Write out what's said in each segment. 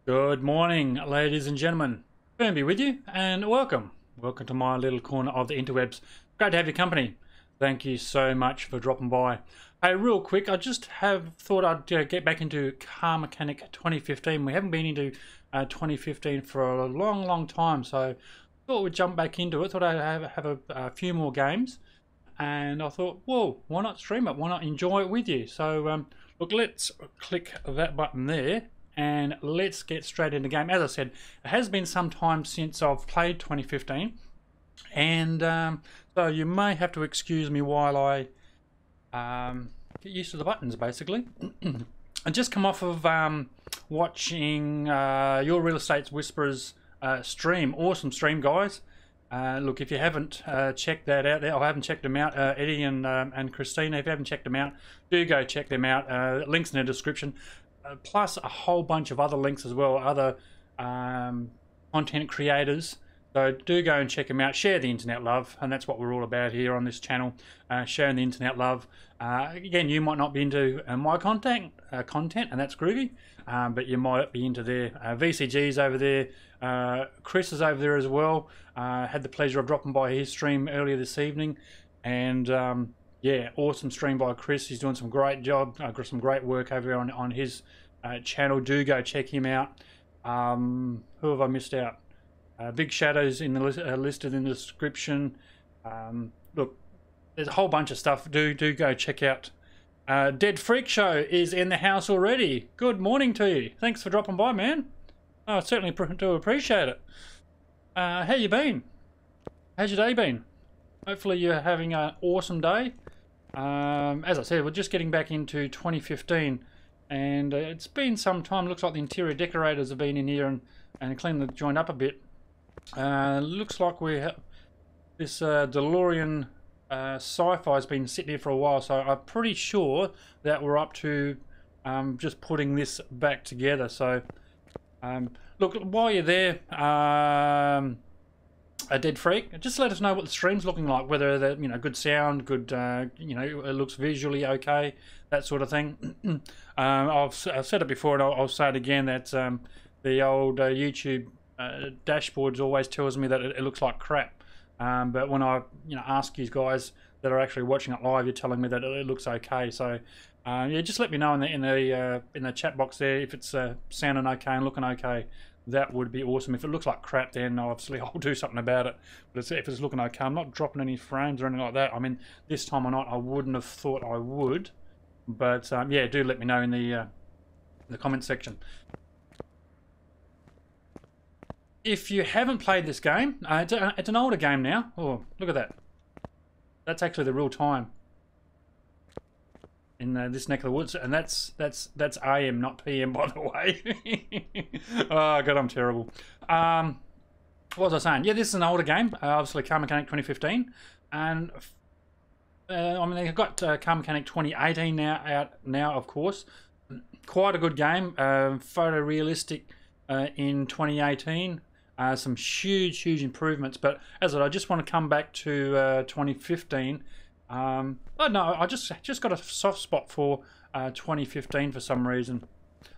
Good morning, ladies and gentlemen. Firmbie with you, and welcome. Welcome to my little corner of the interwebs. Great to have your company. Thank you so much for dropping by. Hey, real quick, I just thought I'd get back into Car Mechanic 2015. We haven't been into 2015 for a long time, so thought we'd jump back into it. Thought I'd have a few more games, and I thought, whoa, why not stream it? Why not enjoy it with you? So, look, let's click that button there. And let's get straight into the game. As I said, it has been some time since I've played 2015, and so you may have to excuse me while I get used to the buttons, basically. I just come off of watching Your Real Estate Whisperers stream. Awesome stream, guys. Look, if you haven't checked that out there, I haven't checked them out, Eddie and Christina, if you haven't checked them out, do go check them out. Links in the description. Plus a whole bunch of other links as well, other content creators. So do go and check them out. Share the internet love, and that's what we're all about here on this channel, sharing the internet love. Again, you might not be into my content, and that's groovy, but you might be into their VCG's over there. Chris is over there as well. Had the pleasure of dropping by his stream earlier this evening, and yeah, awesome stream by Chris. He's doing some great job, some great work over here on his channel. Do go check him out. Who have I missed out? BigShadows in the listed in the description. Look, there's a whole bunch of stuff. Do go check out. Dead Freak Show is in the house already. Good morning to you. Thanks for dropping by, man. I certainly do appreciate it. How you been? How's your day been? Hopefully you're having an awesome day. As I said, we're just getting back into 2015, and it's been some time. Looks like the interior decorators have been in here and cleaned the joint up a bit. Looks like we have this DeLorean sci-fi has been sitting here for a while, so I'm pretty sure that we're up to just putting this back together. So look, while you're there, a Dead Freak, just let us know what the stream's looking like, whether that, you know, good sound, good, you know, it looks visually okay, that sort of thing. I've said it before, and I'll say it again, that the old YouTube dashboards always tells me that it looks like crap, but when I, you know, ask you guys that are actually watching it live, you're telling me that it looks okay. So yeah, just let me know in the chat box there if it's sounding okay and looking okay. That would be awesome. If it looks like crap, then obviously I'll do something about it. But if it's looking okay, I'm not dropping any frames or anything like that. I mean, this time or not, I wouldn't have thought I would. But yeah, do let me know in the comment section. If you haven't played this game, it's an older game now. Oh, look at that. That's actually the real time in this neck of the woods, and that's AM, not PM, by the way. Oh god, I'm terrible. What was I saying? Yeah, this is an older game, obviously Car Mechanic 2015, and I mean, they've got Car Mechanic 2018 out now, of course. Quite a good game, photorealistic in 2018. Some huge improvements, but as I just want to come back to 2015. I don't know, I just got a soft spot for 2015 for some reason.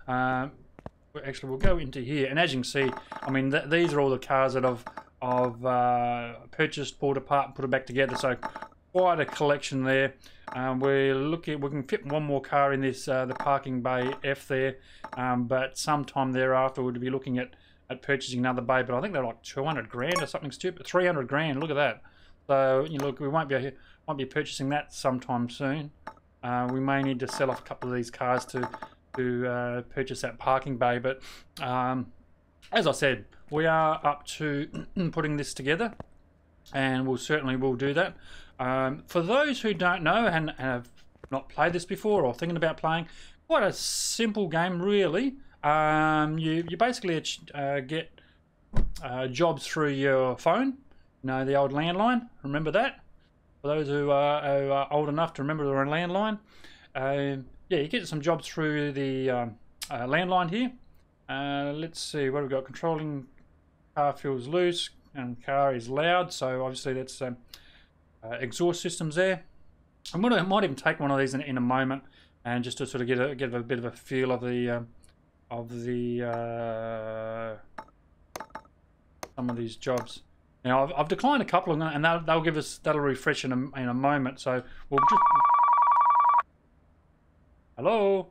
Actually, we'll go into here, and as you can see, I mean, these are all the cars that I've purchased, bought apart, and put it back together. So quite a collection there. We're looking, we can fit one more car in this the parking bay F there, but sometime thereafter we'll be looking at purchasing another bay. But I think they're like 200 grand or something stupid, 300 grand. Look at that. So you know, look, we won't be purchasing that sometime soon. We may need to sell off a couple of these cars to purchase that parking bay. But as I said, we are up to putting this together, and we'll certainly will do that. For those who don't know and have not played this before or thinking about playing, quite a simple game really. You basically get jobs through your phone. You know, the old landline, remember that? For those who are old enough to remember the landline. Yeah, you get some jobs through the landline here. Let's see, what have we got? Controlling car feels loose and car is loud, so obviously that's exhaust systems there. I might even take one of these in a moment, and just to sort of get a bit of a feel of the some of these jobs. Now I've declined a couple of them, and they'll give us, that'll refresh in a moment. So we'll just, hello.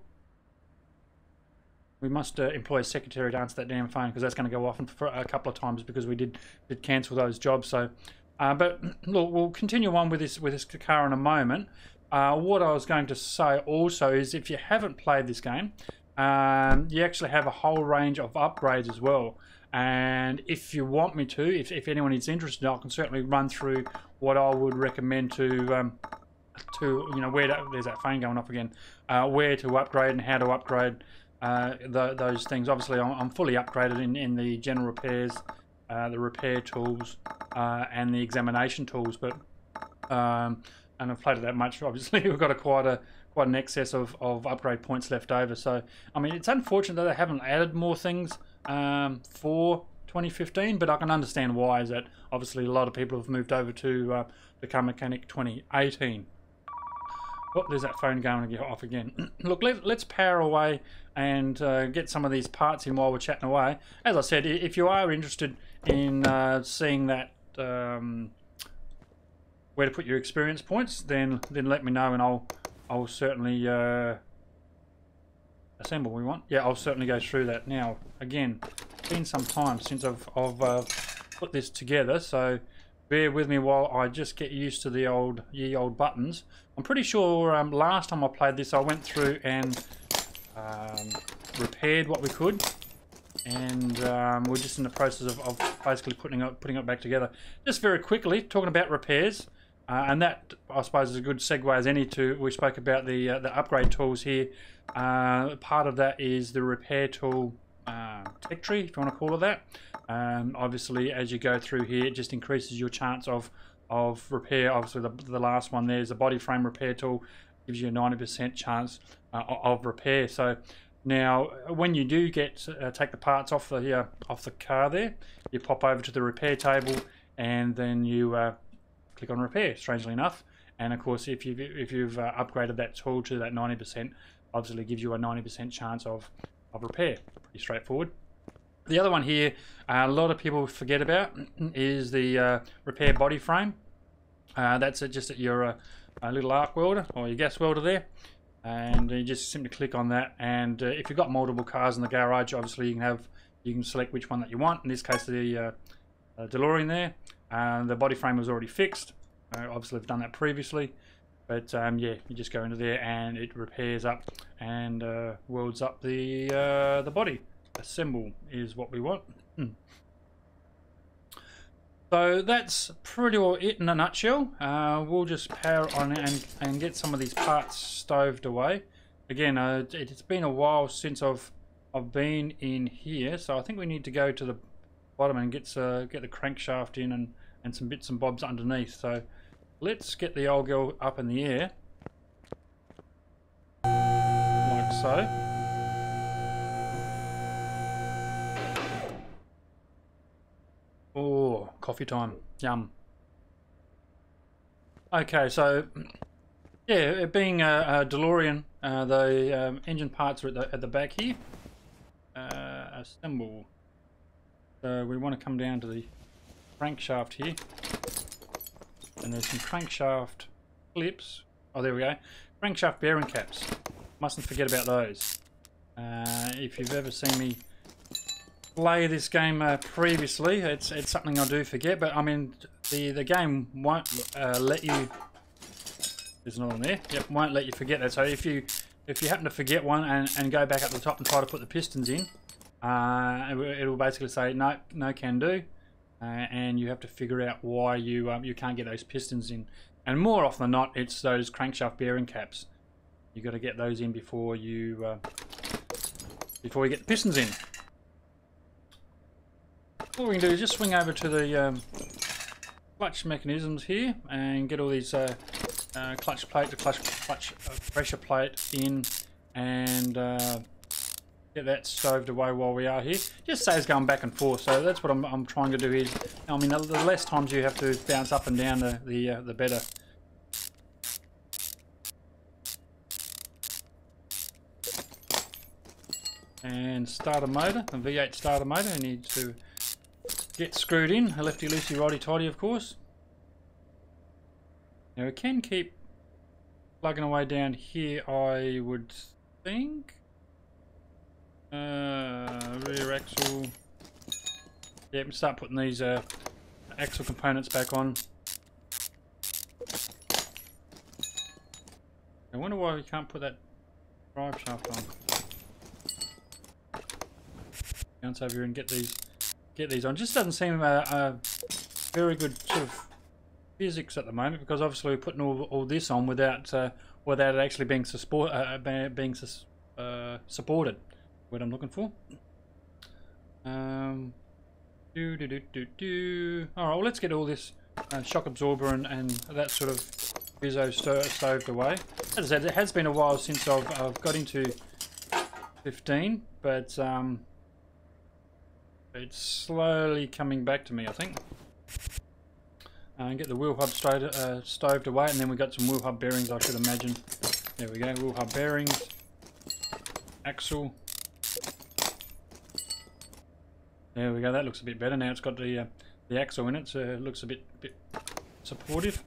We must employ a secretary to answer that damn phone, because that's going to go off for a couple of times because we did cancel those jobs. So, but look, we'll continue on with this car in a moment. What I was going to say also is, if you haven't played this game, you actually have a whole range of upgrades as well. And if you want me to, if anyone is interested, I can certainly run through what I would recommend to you know, where to, there's that phone going off again, where to upgrade and how to upgrade those things. Obviously I'm fully upgraded in the general repairs, the repair tools, and the examination tools, but and I've played it that much, obviously we've got quite an excess of upgrade points left over. So I mean, it's unfortunate that they haven't added more things for 2015, but I can understand why. Is that obviously a lot of people have moved over to the Car Mechanic 2018. Oh, there's that phone going off again. Look, let's power away and get some of these parts in while we're chatting away. As I said, if you are interested in seeing that where to put your experience points, then let me know, and I'll certainly assemble. We want, yeah, I'll certainly go through that. Now, again, it's been some time since I've put this together, so bear with me while I just get used to the ye old buttons. I'm pretty sure last time I played this, I went through and repaired what we could, and we're just in the process of basically putting it back together. Just very quickly, talking about repairs, and that I suppose is a good segue as any to, we spoke about the upgrade tools here. Part of that is the repair tool tech tree, if you want to call it that. Obviously, as you go through here, it just increases your chance of repair. Obviously, the last one there's a body frame repair tool, gives you a 90% chance of repair. So now, when you do get take the parts off the car there, you pop over to the repair table, and then you click on repair. Strangely enough, and of course, if you've upgraded that tool to that 90%, obviously gives you a 90% chance of repair. Pretty straightforward. The other one here, a lot of people forget about, is the repair body frame. That's just at your little arc welder or your gas welder there, and you just simply click on that. And if you've got multiple cars in the garage, obviously you can select which one that you want. In this case, the DeLorean there. The body frame was already fixed. Obviously, I've done that previously. But yeah, you just go into there and it repairs up and welds up the body. Assemble is what we want. So that's pretty well it in a nutshell. We'll just power on and get some of these parts stoved away. Again, it's been a while since I've been in here, so I think we need to go to the bottom and get the crankshaft in and some bits and bobs underneath. So let's get the old girl up in the air, like so. Oh, coffee time. Yum. Okay, so yeah, it being a DeLorean, the engine parts are at the back here. Assemble. So we want to come down to the crankshaft here, and there's some crankshaft clips. Oh, there we go. Crankshaft bearing caps. Mustn't forget about those. If you've ever seen me play this game previously, it's something I do forget, but I mean the game won't let you. There's another one there. Yep, won't let you forget that. So if you happen to forget one and go back up the top and try to put the pistons in, it will basically say no can do, and you have to figure out why you can't get those pistons in. And more often than not, it's those crankshaft bearing caps. You got to get those in before you get the pistons in. What we can do is just swing over to the clutch mechanisms here and get all these clutch plate to clutch pressure plate in, and get that stoved away while we are here. Just saves going back and forth, so that's what I'm trying to do here. I mean, the less times you have to bounce up and down, the better. and starter motor, a V8 starter motor. I need to get screwed in, a lefty loosey righty tighty of course. Now we can keep plugging away down here, I would think. Rear axle. Yeah, we start putting these axle components back on. I wonder why we can't put that drive shaft on. Bounce over here and get these on. Just doesn't seem a very good sort of physics at the moment, because obviously we're putting all this on without it actually being supported. What I'm looking for. Alright, well, let's get all this shock absorber and that sort of bizzo stoved away. As I said, it has been a while since I've got into 15, but it's slowly coming back to me, I think. And get the wheel hub stoved away, and then we've got some wheel hub bearings, I should imagine. There we go, wheel hub bearings, axle. There we go, that looks a bit better. Now it's got the axle in it, so it looks a bit supportive.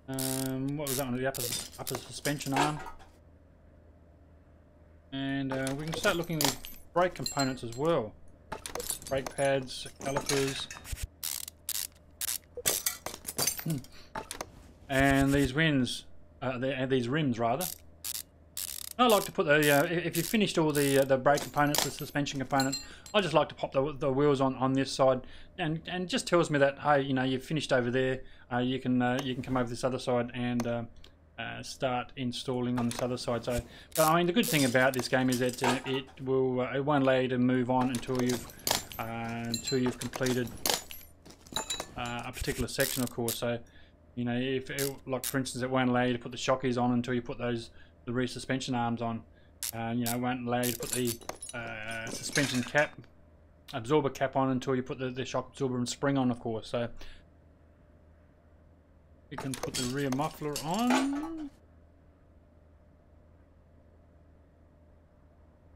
What was that one? The upper suspension arm. And we can start looking at brake components as well. Brake pads, calipers. And these rims, rather. I like to put the if you've finished all the brake components, the suspension components, I just like to pop the wheels on this side, and just tells me that, hey, you know, you've finished over there. You can come over this other side and start installing on this other side. So, but I mean, the good thing about this game is that it won't allow you to move on until you've completed a particular section, of course. So, you know, like for instance, it won't allow you to put the shockies on until you put the rear suspension arms on. You know, it won't allow you to put the suspension cap, absorber cap on until you put the shock absorber and spring on, of course. So you can put the rear muffler on.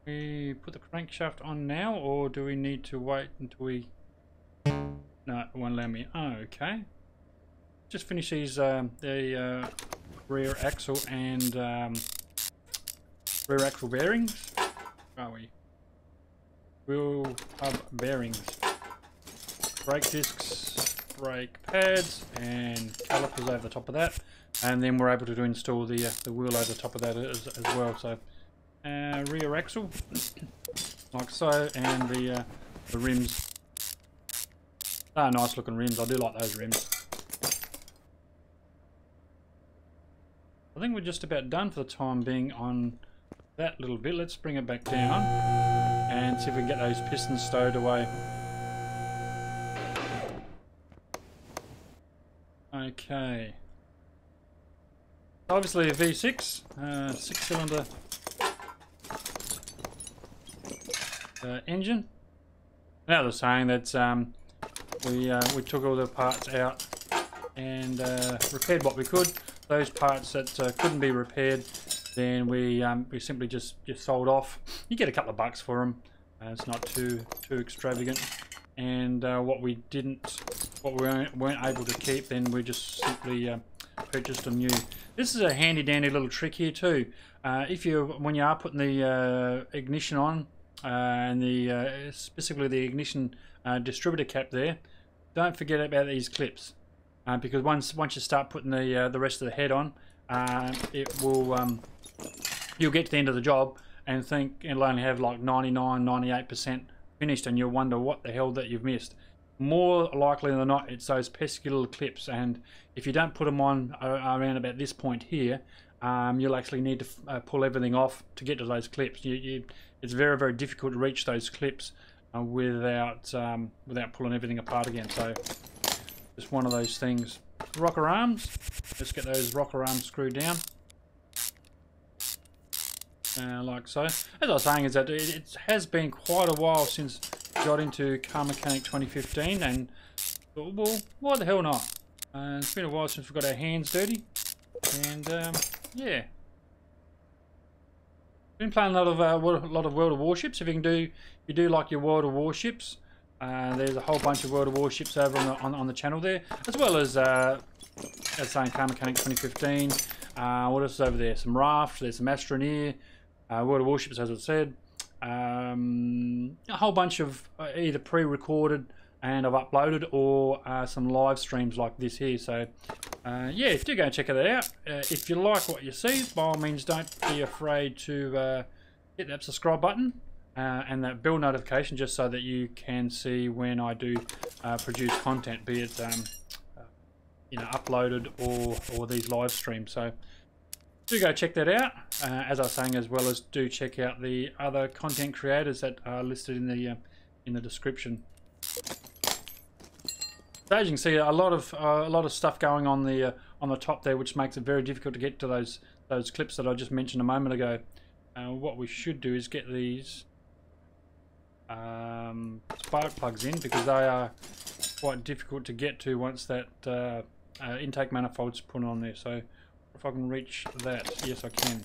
We put the crankshaft on now, or do we need to wait until we... No, it won't allow me. Oh, okay. Just finish these, the rear axle and rear axle bearings. Where are we? Wheel hub bearings. Brake discs, brake pads, and calipers over the top of that. And then we're able to install the wheel over the top of that as well. So, rear axle, like so, and the rims. Ah, nice looking rims. I do like those rims. I think we're just about done for the time being on that little bit. Let's bring it back down and see if we can get those pistons stowed away. Okay. Obviously a V6, 6-cylinder engine. Now they're saying that we took all the parts out and repaired what we could. Those parts that couldn't be repaired, then we simply just sold off. You get a couple of bucks for them. It's not too extravagant. And what we weren't able to keep, then we just simply purchased them new. This is a handy dandy little trick here too. When you are putting the ignition on and specifically the ignition distributor cap there, don't forget about these clips. Because once you start putting the rest of the head on, it will you'll get to the end of the job and think it'll only have like 99-98% finished, and you'll wonder what the hell that you've missed. More likely than not, it's those pesky little clips, and if you don't put them on around about this point here, you'll actually need to pull everything off to get to those clips. It's very, very difficult to reach those clips without pulling everything apart again. So just one of those things. Rocker arms. Let's get those rocker arms screwed down. Like so. As I was saying, is that it has been quite a while since I got into Car Mechanic 2015, and thought, well, why the hell not? It's been a while since we've got our hands dirty, and yeah, Been playing a lot of World of Warships. If you do like your World of Warships, there's a whole bunch of World of Warships over on the channel there, as well as saying Car Mechanic 2015. What else is over there? Some Raft. There's some Astroneer. World of Warships, as I said. A whole bunch of either pre-recorded and I've uploaded, or some live streams like this here. So yeah, if you do go and check it out, if you like what you see, by all means don't be afraid to hit that subscribe button and that bell notification, just so that you can see when I do produce content, be it you know, uploaded or these live streams. So do go check that out, as I was saying, as well as do check out the other content creators that are listed in the description. So as you can see, a lot of stuff going on the top there, which makes it very difficult to get to those clips that I just mentioned a moment ago. What we should do is get these spark plugs in, because they are quite difficult to get to once that intake manifold's put on there. So if I can reach that, yes I can.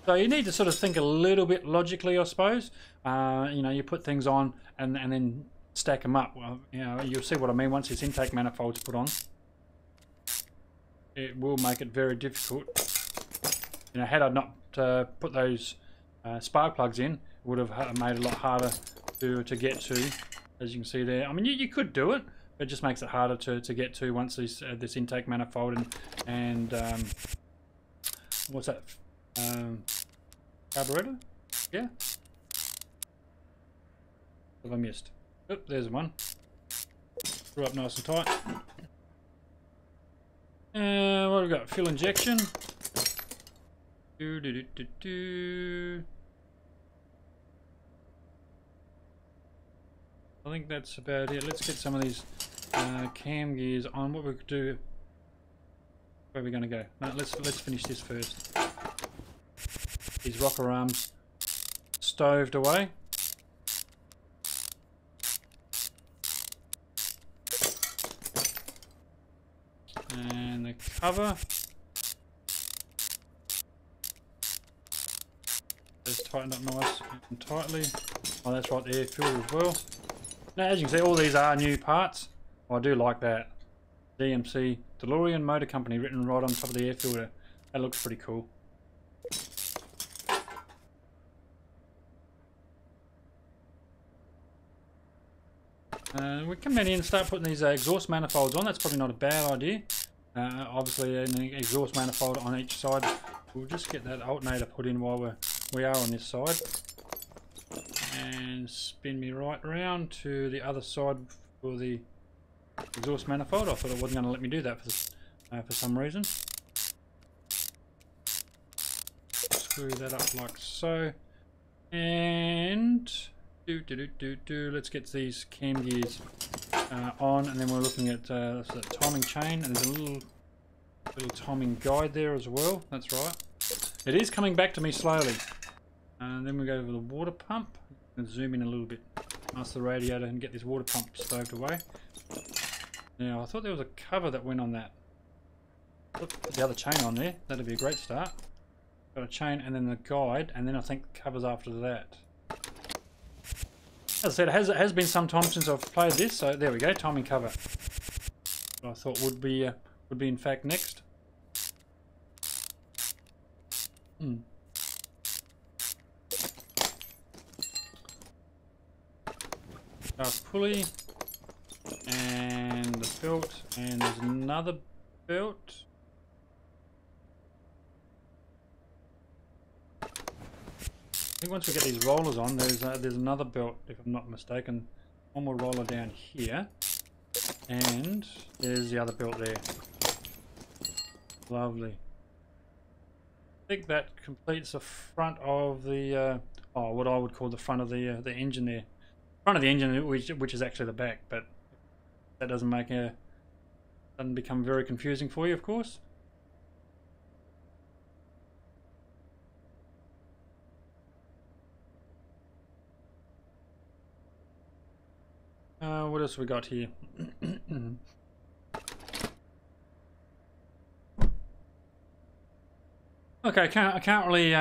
So you need to sort of think a little bit logically, I suppose. You know, you put things on and then stack them up. Well, you know, you'll see what I mean once this intake manifold's put on. It will make it very difficult. You know, had I not put those spark plugs in, it would have made it a lot harder to get to, as you can see there. I mean, you could do it, but it just makes it harder to get to once this intake manifold and what's that? Carburetor? Yeah? What have I missed? Oh, there's one. Screw up nice and tight. What have we got? Fuel injection. I think that's about it. Let's get some of these cam gears on. What we could do? Where are we going to go? No, let's finish this first. These rocker arms stoved away. And the cover. Let's tighten up nice and tightly. Oh, that's right, the air filter as well. Now, as you can see, all these are new parts. Oh, I do like that. DMC DeLorean Motor Company written right on top of the air filter. That looks pretty cool. We come in here and start putting these exhaust manifolds on. That's probably not a bad idea. Obviously, an exhaust manifold on each side. We'll just get that alternator put in while we are on this side, and spin me right round to the other side for the exhaust manifold. I thought it wasn't going to let me do that for some reason. Screw that up like so, and let's get these cam gears on, and then we're looking at the timing chain, and there's a little timing guide there as well. That's right. It is coming back to me slowly. And then we go over the water pump and zoom in a little bit past the radiator and get this water pump stoved away. Now I thought there was a cover that went on that. Put the other chain on there. That'd be a great start. Got a chain and then the guide, and then I think covers after that. As I said, it has been some time since I've played this, so there we go, timing cover. What I thought would be in fact next. Pulley and the belt, and there's another belt. I think once we get these rollers on, there's another belt, if I'm not mistaken. One more roller down here, and there's the other belt there. Lovely. I think that completes the front of the what I would call the front of the engine there. Front of the engine, which is actually the back, but that doesn't become very confusing for you, of course. What else we got here? Okay, currently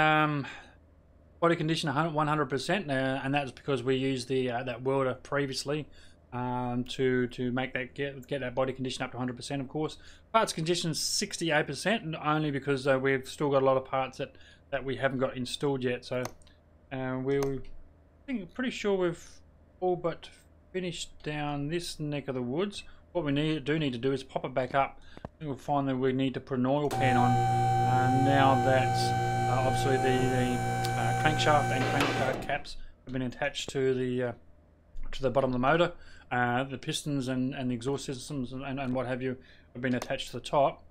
body condition 100%, and that's because we used the that welder previously to make that get that body condition up to 100%. Of course, parts condition 68%, and only because we've still got a lot of parts that we haven't got installed yet. So pretty sure we've all but finished down this neck of the woods. What we do need to do is pop it back up. We'll find that we need to put an oil pan on now that obviously the crankshaft and crank caps have been attached to the bottom of the motor. The pistons and the exhaust systems and what have you have been attached to the top.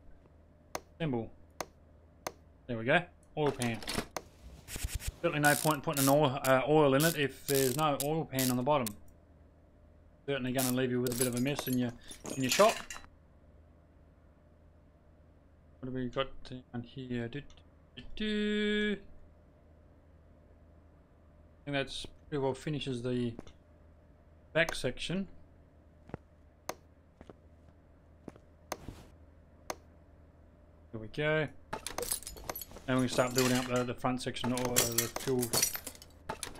Assemble. There we go. Oil pan. Certainly no point putting an oil in it if there's no oil pan on the bottom. Certainly going to leave you with a bit of a mess in your shop. What have we got on here? I think that's pretty well finishes the back section. There we go. And we start building up the front section, or the fuel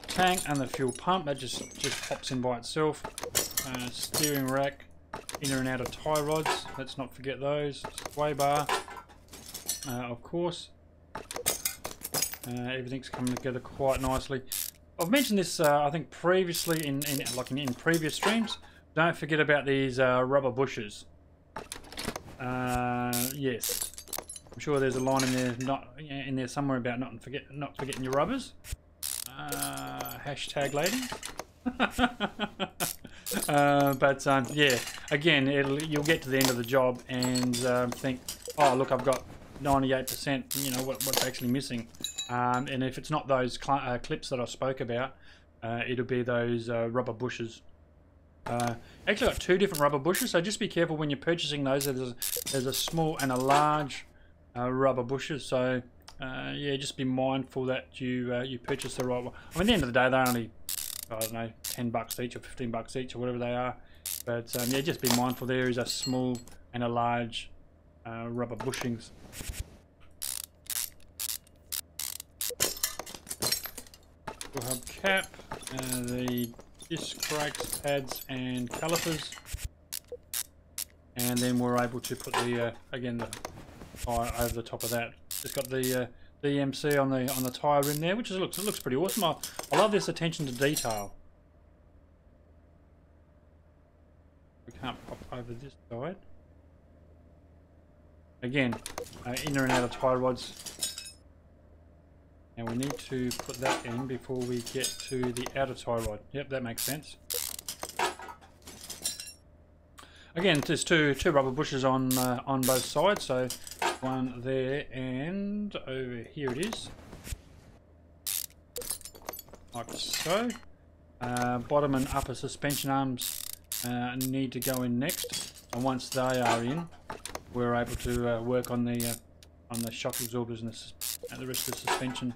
tank and the fuel pump. That just pops in by itself. Steering rack, inner and outer tie rods. Let's not forget those. Sway bar, of course. Everything's coming together quite nicely. I've mentioned this, I think, previously in previous streams. Don't forget about these rubber bushes. Yes, I'm sure there's a line in there somewhere about not forgetting your rubbers. Hashtag ladies. Yeah, again, you'll get to the end of the job and think, oh look, I've got 98%. You know what's actually missing. And if it's not those clips that I spoke about, it'll be those rubber bushes. Actually got two different rubber bushes, so just be careful when you're purchasing those. There's a small and a large rubber bushes, so yeah, just be mindful that you purchase the right one. I mean, at the end of the day, they're only, I don't know, $10 each or $15 each or whatever they are. But yeah, just be mindful there is a small and a large rubber bushings. Hub cap, the disc brakes, pads and calipers, and then we're able to put the again the tyre over the top of that. Just got the DMC on the tyre in there, which looks pretty awesome. I love this attention to detail. We can't pop over this side. Again, inner and outer tyre rods. Now we need to put that in before we get to the outer tie rod. Yep, that makes sense. Again, there's two rubber bushes on both sides, so one there and over here it is, like so. Bottom and upper suspension arms need to go in next, and once they are in, we're able to work on the shock absorbers and the rest of the suspension.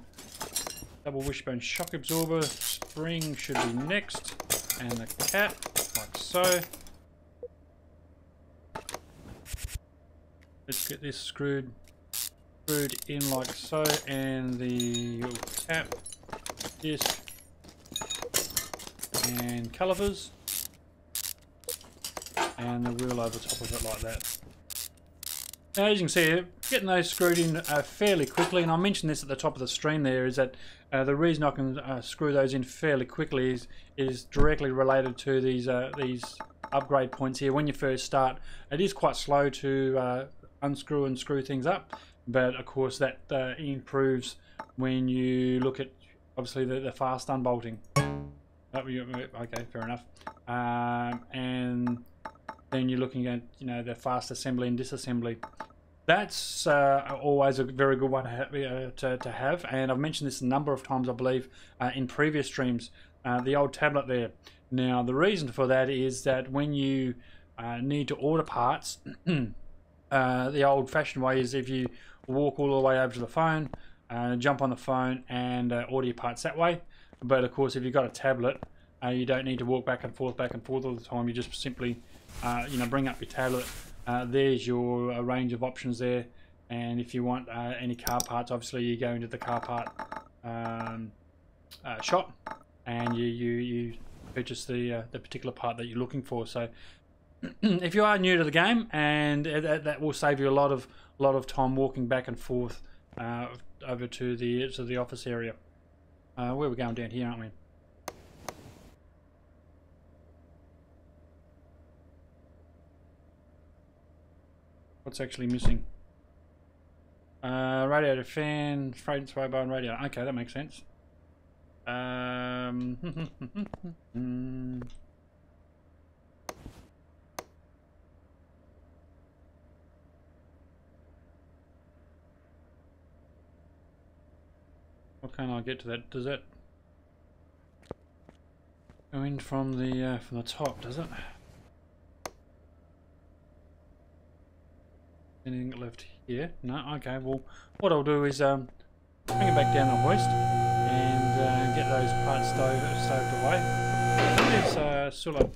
Double wishbone shock absorber spring should be next, and the cap, like so. Let's get this screwed in like so, and the cap, disc, and calipers, and the wheel over top of it like that. Now, as you can see, getting those screwed in fairly quickly, and I mentioned this at the top of the stream there, is that the reason I can screw those in fairly quickly is directly related to these upgrade points here. When you first start, it is quite slow to unscrew and screw things up, but of course that improves when you look at obviously the fast unbolting. Okay, fair enough. And then you're looking at the fast assembly and disassembly. That's always a very good one to have, and I've mentioned this a number of times, I believe, in previous streams. The old tablet there. Now, the reason for that is that when you need to order parts, the old-fashioned way is if you walk all the way over to the phone, jump on the phone, and order your parts that way. But of course, if you've got a tablet, you don't need to walk back and forth all the time. You just simply bring up your tablet. There's your range of options there, And if you want any car parts, obviously you go into the car part shop and you purchase the particular part that you're looking for. So if you are new to the game, and that will save you a lot of time walking back and forth over to the office area. Where we're going down here, aren't we? What's actually missing? Radiator fan, freight and sway bar and radiator. Okay, that makes sense. What can I get to that? Does that go in from the top? Does it? Anything left here? No. Okay. Well, what I'll do is bring it back down the hoist and get those parts stowed away. There's Sula.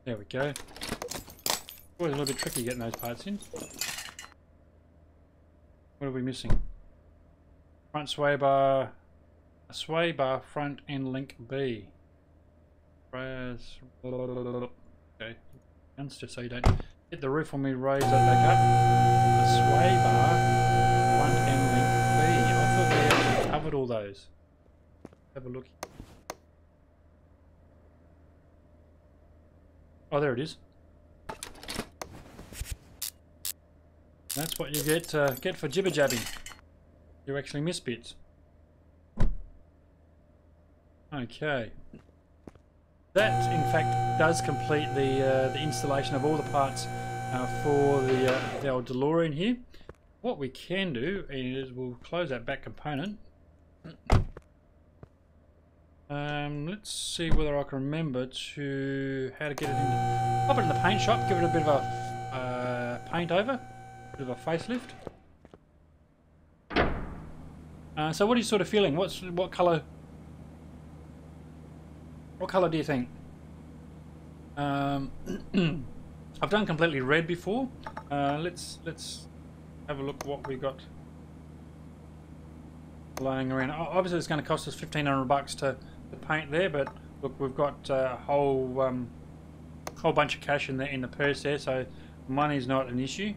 There we go. Always a little bit tricky getting those parts in. What are we missing? Front sway bar. A sway bar front and link B. Okay. Just so you don't hit the roof when we raise that back up. A sway bar front and link B. I thought we actually covered all those. Have a look. Oh, there it is. That's what you get for jibber jabbing. You actually miss bits. Okay. That, in fact, does complete the installation of all the parts for the old DeLorean here. What we can do is we'll close that back component. Let's see whether I can remember how to get it in. Pop it in the paint shop, give it a bit of a paint over, a bit of a facelift. So what are you sort of feeling? What colour? What colour do you think? I've done completely red before. Let's have a look what we got laying around. Obviously, it's going to cost us $1,500 to paint there, but look, we've got a whole bunch of cash in the purse there, so money's not an issue.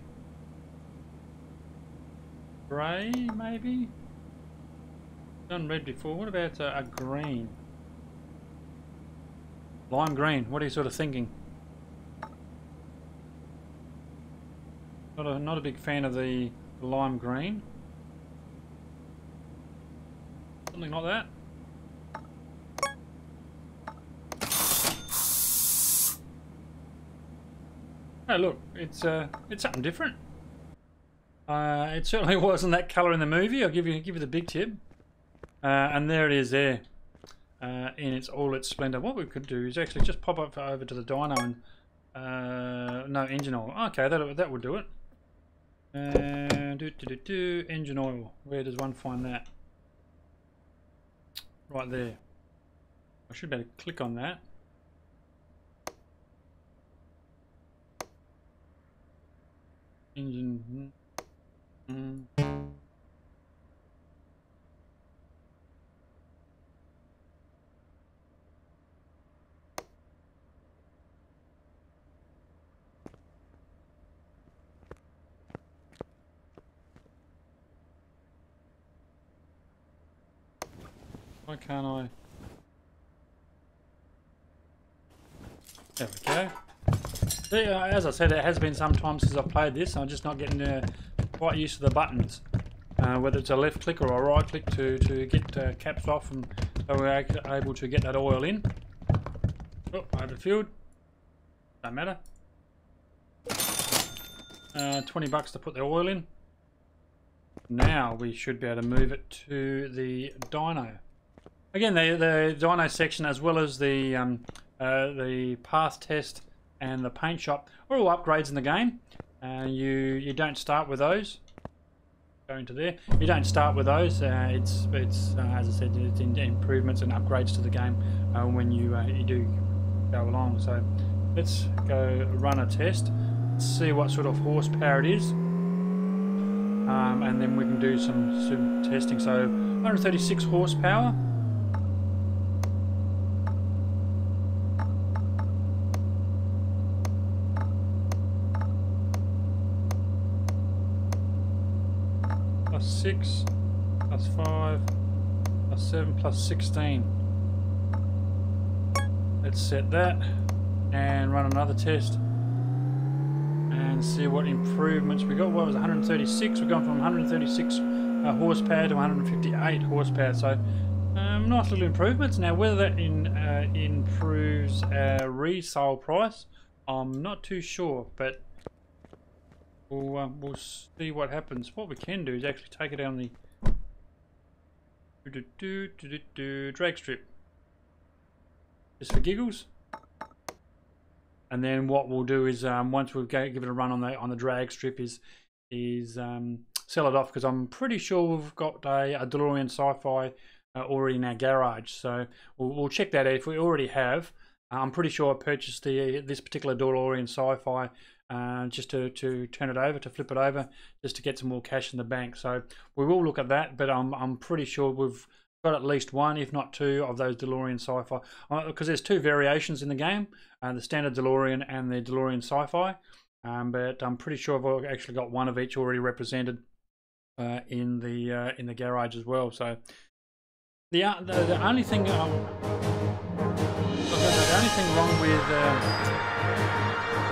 Grey, maybe. Done red before. What about a green? Lime green. What are you sort of thinking? Not a big fan of the lime green. Something like that. Oh look, it's something different. It certainly wasn't that colour in the movie. I'll give you the big tip. And there it is there, in all its splendour. What we could do is actually just pop up over to the dyno and no, engine oil. Okay, that would do it. Engine oil. Where does one find that? Right there. I should better click on that. Engine. Why can't I? There we go. See, as I said, it has been some time since I've played this. I'm just not getting quite used to the buttons. Whether it's a left click or a right click to get caps off, and so we're able to get that oil in. Oh, overfilled. Don't matter. $20 to put the oil in. Now we should be able to move it to the dyno. Again, the dyno section, as well as the path test and the paint shop, are all upgrades in the game. You don't start with those. go into there. You don't start with those. It's as I said, it's in improvements and upgrades to the game when you do go along. So let's go run a test, see what sort of horsepower it is, and then we can do some testing. So 136 horsepower. Plus 6, plus 5, plus 7, plus 16. Let's set that and run another test and see what improvements we got. What was 136? We've gone from 136 horsepower to 158 horsepower. So nice little improvements. Now whether that improves our resale price, I'm not too sure, but we'll see what happens. What we can do is actually take it down the drag strip, just for giggles. And then what we'll do is once we've give it a run on the drag strip is sell it off, because I'm pretty sure we've got a DeLorean Sci-Fi already in our garage. So we'll check that out. If we already have, I'm pretty sure I purchased this particular DeLorean Sci-Fi just to turn it over, to flip it over, just to get some more cash in the bank. So we will look at that, but I'm pretty sure we've got at least one, if not two, of those DeLorean Sci-Fi, because there's two variations in the game, the standard DeLorean and the DeLorean Sci-Fi, but I'm pretty sure I've actually got one of each already represented in the garage as well. So the only thing wrong with the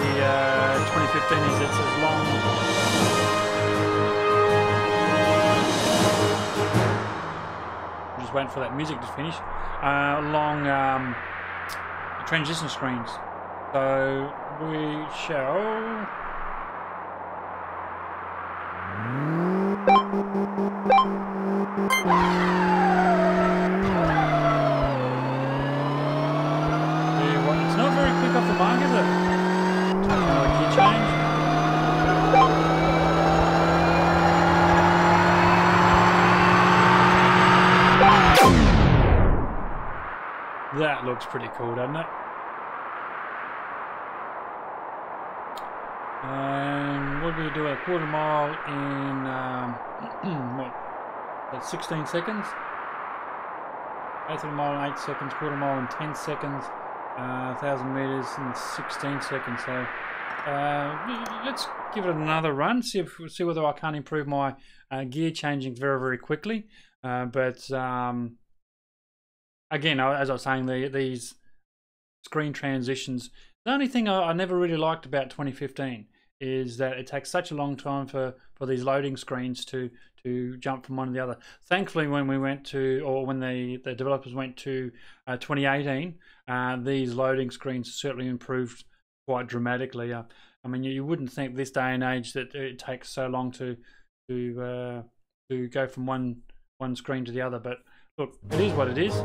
2015 is it's as long. I'm just waiting for that music to finish. Long transition screens. So we shall. It's not very quick off the mark, is it? Another gear change. That looks pretty cool, doesn't it? And what do we do? A quarter mile in what? That's 16 seconds. Eighth of a mile in 8 seconds. Quarter mile in 10 seconds. 1,000 meters in 16 seconds. So let's give it another run. See whether I can't improve my gear changing very quickly. But again, as I was saying, these screen transitions. The only thing I never really liked about 2015 is that it takes such a long time for these loading screens to jump from one to the other. Thankfully, when we went to, or when the developers went to 2018, these loading screens certainly improved quite dramatically. I mean, you wouldn't think this day and age that it takes so long to go from one screen to the other. But look, it is what it is.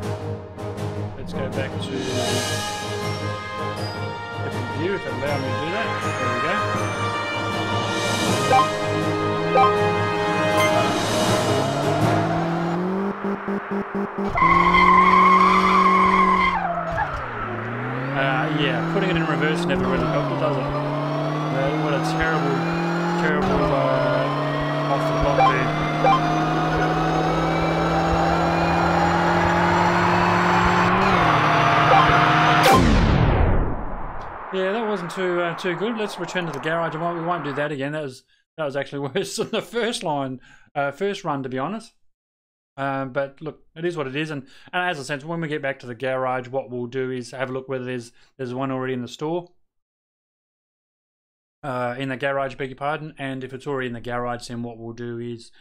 Let's go back to different view if it allows me to do that. There we go. Yeah, putting it in reverse never really helped it, does it? What a terrible off the block there. Yeah, that wasn't too good. Let's return to the garage. We won't do that again. That was actually worse than the first run, to be honest. But look, it is what it is, and as I said, when we get back to the garage, what we'll do is have a look whether there's one already in the store, in the garage, beg your pardon. And if it's already in the garage, then what we'll do is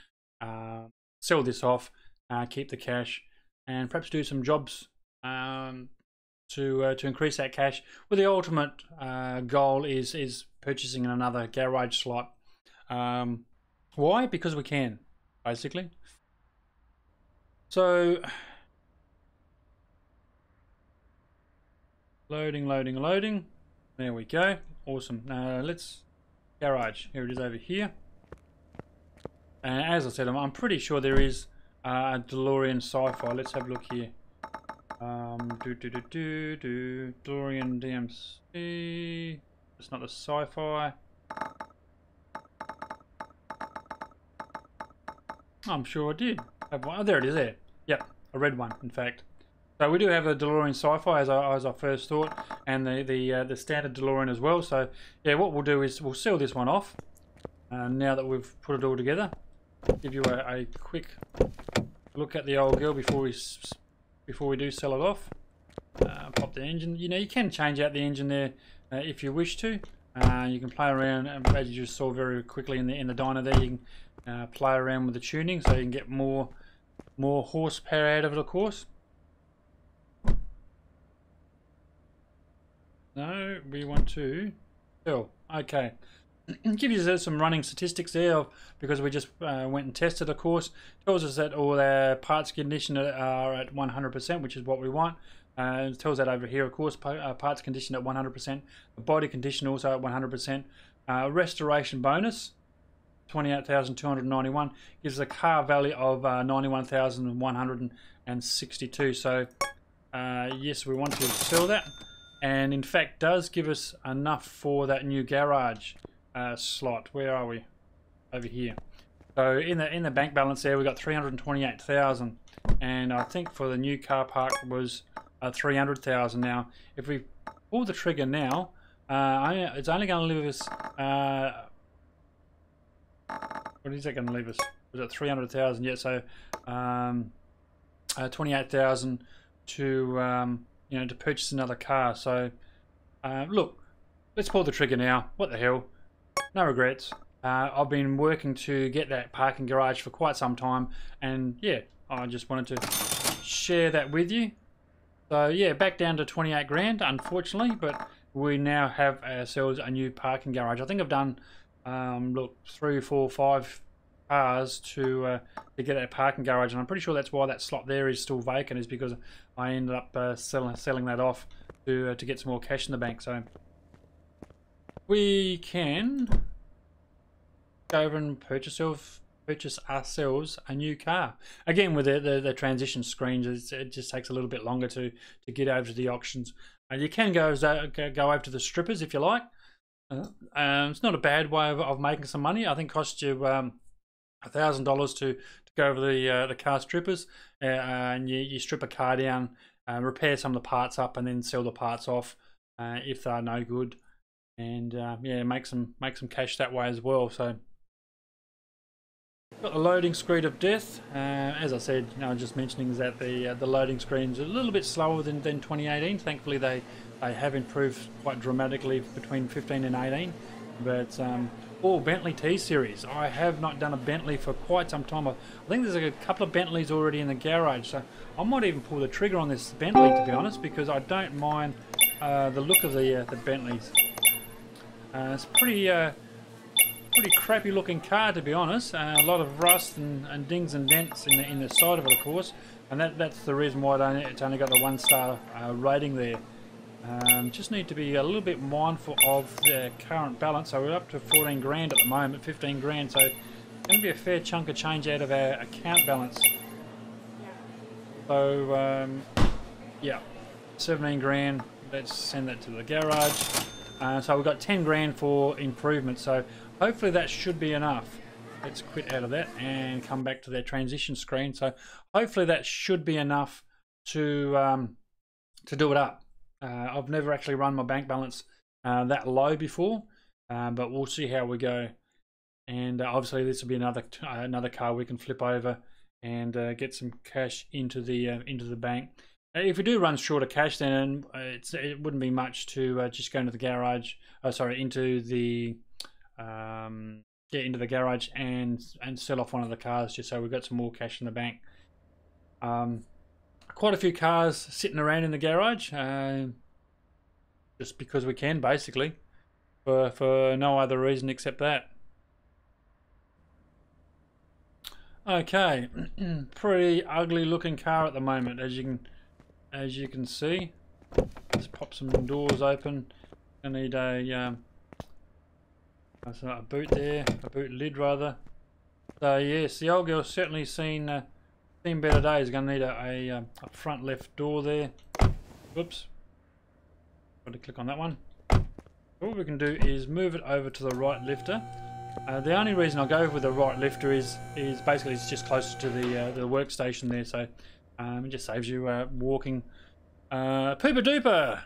sell this off, keep the cash, and perhaps do some jobs to increase that cash. Well, the ultimate goal is purchasing another garage slot. Why? Because we can, basically. So loading. There we go. Awesome. Now let's garage. Here it is over here. And as I said, I'm pretty sure there is a DeLorean Sci-Fi. Let's have a look here. DeLorean DMC. It's not the Sci-Fi. I'm sure I did have one. Oh, there it is there. Yep, a red one, in fact. So we do have a DeLorean Sci-Fi as I first thought, and the standard DeLorean as well. So yeah, what we'll do is we'll sell this one off. Now that we've put it all together, give you a quick look at the old girl before we do sell it off. Pop the engine. You know, you can change out the engine there if you wish to. You can play around, as you just saw very quickly in the dyno there. You can play around with the tuning, so you can get more horsepower out of it, of course. No, we want to sell. Okay. Give you some running statistics there because we just went and tested, of course. Tells us that all our parts condition are at 100%, which is what we want. It tells that over here, of course, parts condition at 100%. The body condition also at 100%. Restoration bonus, 28,291, gives us a car value of 91,162. So yes, we want to sell that, and in fact does give us enough for that new garage slot. Where are we? Over here. So in the bank balance there, we got 328,000, and I think for the new car park was 300,000. Now, if we pull the trigger now, it's only going to leave us. What is that going to leave us? Was it 300,000? Yeah. So 28,000 to you know, to purchase another car. So look, let's pull the trigger now. What the hell? No regrets. I've been working to get that parking garage for quite some time, and yeah, I just wanted to share that with you. So yeah, back down to 28 grand, unfortunately, but we now have ourselves a new parking garage. I think I've done look, 3, 4, 5 cars to get that parking garage, and I'm pretty sure that's why that slot there is still vacant, is because I ended up selling that off to get some more cash in the bank. So we can go over and purchase ourselves a new car. Again, with the transition screens, it just takes a little bit longer to get over to the auctions. You can go over to the strippers if you like. It's not a bad way of making some money. I think it costs you $1,000 to go over the car strippers, and you strip a car down, repair some of the parts up, and then sell the parts off if they're no good, and yeah, make some cash that way as well. So got the loading screen of death. As I said, you know, just mentioning that the loading screens are a little bit slower than 2018. Thankfully, they have improved quite dramatically between 15 and 18. But all Bentley T-Series. I have not done a Bentley for quite some time. I think there's a couple of Bentleys already in the garage, so I might even pull the trigger on this Bentley, to be honest, because I don't mind the look of the Bentleys. It's pretty crappy looking car, to be honest. A lot of rust and dings and dents in the side of it, of course, and that's the reason why it's only got the 1-star rating there. Just need to be a little bit mindful of the current balance. So we're up to 14 grand at the moment, 15 grand, so it's going to be a fair chunk of change out of our account balance. So yeah, 17 grand, let's send that to the garage. So we've got 10 grand for improvement, so hopefully that should be enough. Let's quit out of that and come back to that transition screen. So hopefully that should be enough to do it up. I've never actually run my bank balance that low before, but we'll see how we go. And obviously this will be another car we can flip over and get some cash into the bank. If we do run short of cash, then it wouldn't be much to just go into the garage. Into the garage and sell off one of the cars, just so we've got some more cash in the bank. Quite a few cars sitting around in the garage, just because we can, basically, for no other reason except that. Okay, pretty ugly looking car at the moment, as you can see. Let's pop some doors open. I need a boot there, a boot lid rather. So yes, the old girl's certainly seen better days. Going to need a front left door there. Whoops. Got to click on that one. What we can do is move it over to the right lifter. The only reason I go with the right lifter is basically it's just closer to the workstation there, so it just saves you walking. Pooper duper!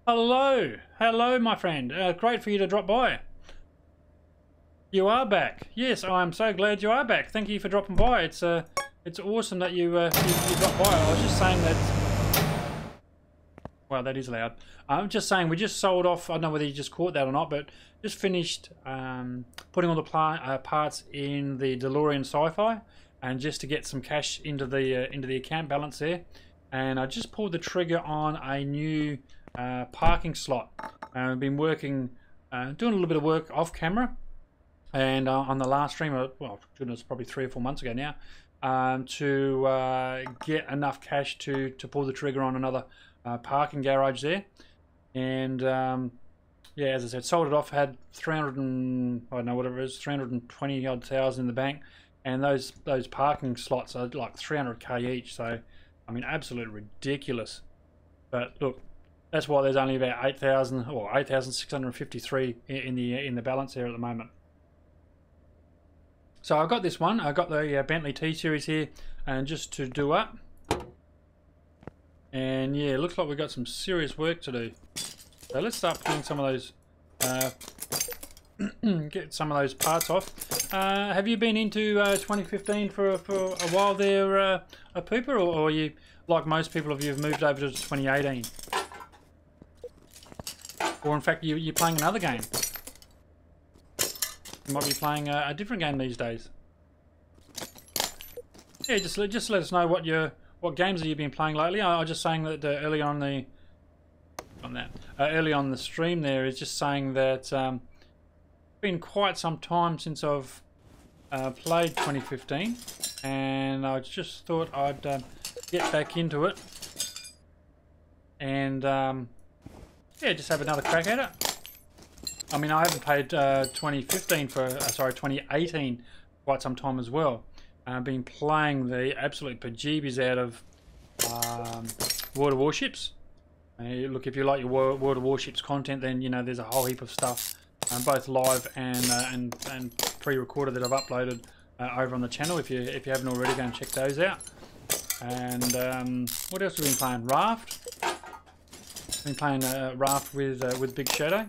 Hello, my friend. Great for you to drop by. You are back. Yes, I'm so glad you are back. Thank you for dropping by. It's awesome that you dropped by. I was just saying that. Well, that is loud. I'm just saying we just sold off. I don't know whether you just caught that or not, but just finished putting all the parts in the DeLorean Sci-Fi, and just to get some cash into the account balance there. And I just pulled the trigger on a new parking slot. I've been working, doing a little bit of work off camera, and on the last stream, well, goodness, probably 3 or 4 months ago now, to get enough cash to pull the trigger on another parking garage there. And yeah, as I said, sold it off. Had 300 and I don't know whatever it is, 320 odd thousand in the bank, and those parking slots are like 300k each. So I mean, absolutely ridiculous. But look, that's why there's only about 8,000 or 8,653 in the balance here at the moment. So I've got this one. I've got the Bentley T series here, and just to do up. And yeah, it looks like we've got some serious work to do. So let's start pulling some of those, get some of those parts off. Have you been into 2015 for a while there, a Pooper, or you, like most people, have you moved over to 2018? Or in fact, you're playing another game? You might be playing a different game these days. Yeah, just let us know what games have you been playing lately. I was just saying that early on early on the stream there is just saying that it's been quite some time since I've played 2015, and I just thought I'd get back into it and yeah, just have another crack at it. I mean, I haven't played 2018 for quite some time as well. I've been playing the absolute bejeebies out of World of Warships. Look, if you like your World of Warships content, then you know there's a whole heap of stuff, both live and pre-recorded, that I've uploaded over on the channel. If you haven't already, go and check those out. And what else have we been playing? Raft. Been playing Raft with BigShadows.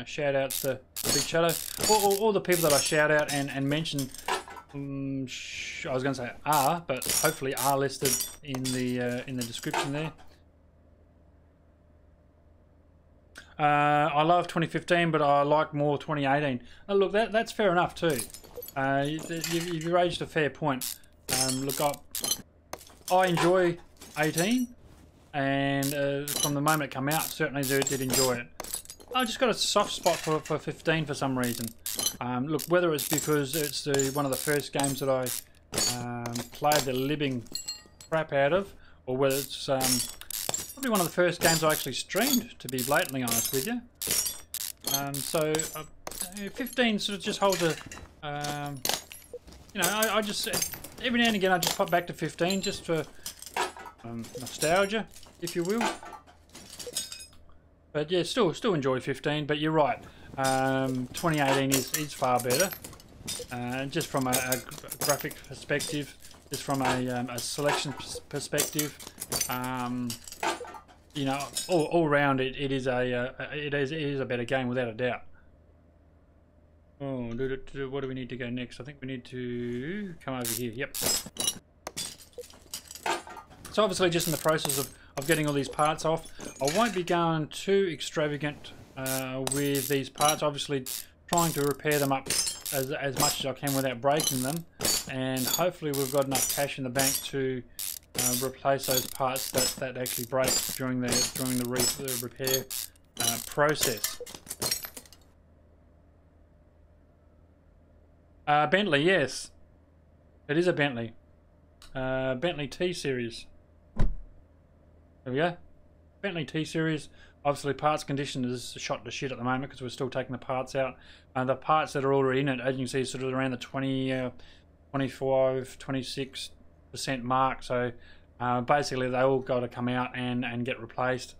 Shout outs to BigShadows. All the people that I shout out and mention, I was going to say are, but hopefully are listed in the description there. I love 2015, but I like more 2018. Look, that's fair enough too. You've raised a fair point. Look, I enjoy 18, and from the moment it came out, certainly did enjoy it. I just got a soft spot for 15 for some reason. Look, whether it's because it's one of the first games that I played the living crap out of, or whether it's probably one of the first games I actually streamed, to be blatantly honest with you. So 15 sort of just holds a, you know, I just, every now and again I just pop back to 15 just for nostalgia, if you will. But yeah, still enjoy 15. But you're right, 2018 is far better, just from a graphic perspective, just from a selection perspective. You know, all round it is a better game without a doubt. Oh, what do we need to go next? I think we need to come over here. Yep. So obviously just in the process of getting all these parts off. I won't be going too extravagant with these parts. Obviously trying to repair them up as much as I can without breaking them, and hopefully we've got enough cash in the bank to replace those parts that actually break during the repair process. Bentley, yes, it is a Bentley. Bentley T series. There we go. Bentley T series. Obviously, parts condition is shot to shit at the moment because we're still taking the parts out. The parts that are already in it, as you can see, sort of around the 20, 25, 26% mark. So basically, they all got to come out and get replaced.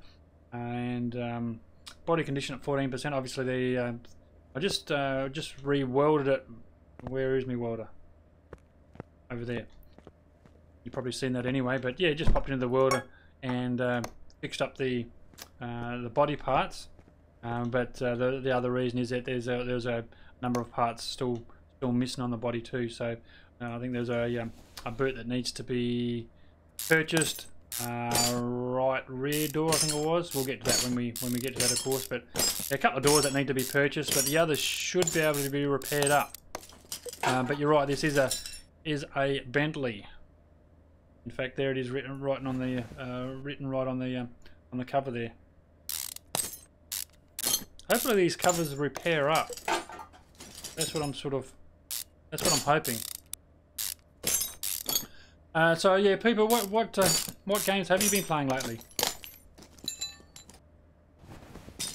And body condition at 14%. Obviously, I just re-welded it. Where is my welder? Over there. You've probably seen that anyway. But yeah, just popped into the welder and fixed up the body parts. But the other reason is that there's a number of parts still missing on the body too. So I think there's a boot that needs to be purchased. Right rear door, I think it was. We'll get to that when we get to that, of course. But yeah, a couple of doors that need to be purchased, but the others should be able to be repaired up. But you're right. This is a Bentley. In fact, there it is written right on the cover there. Hopefully these covers repair up. That's what I'm hoping. So yeah, people, what games have you been playing lately?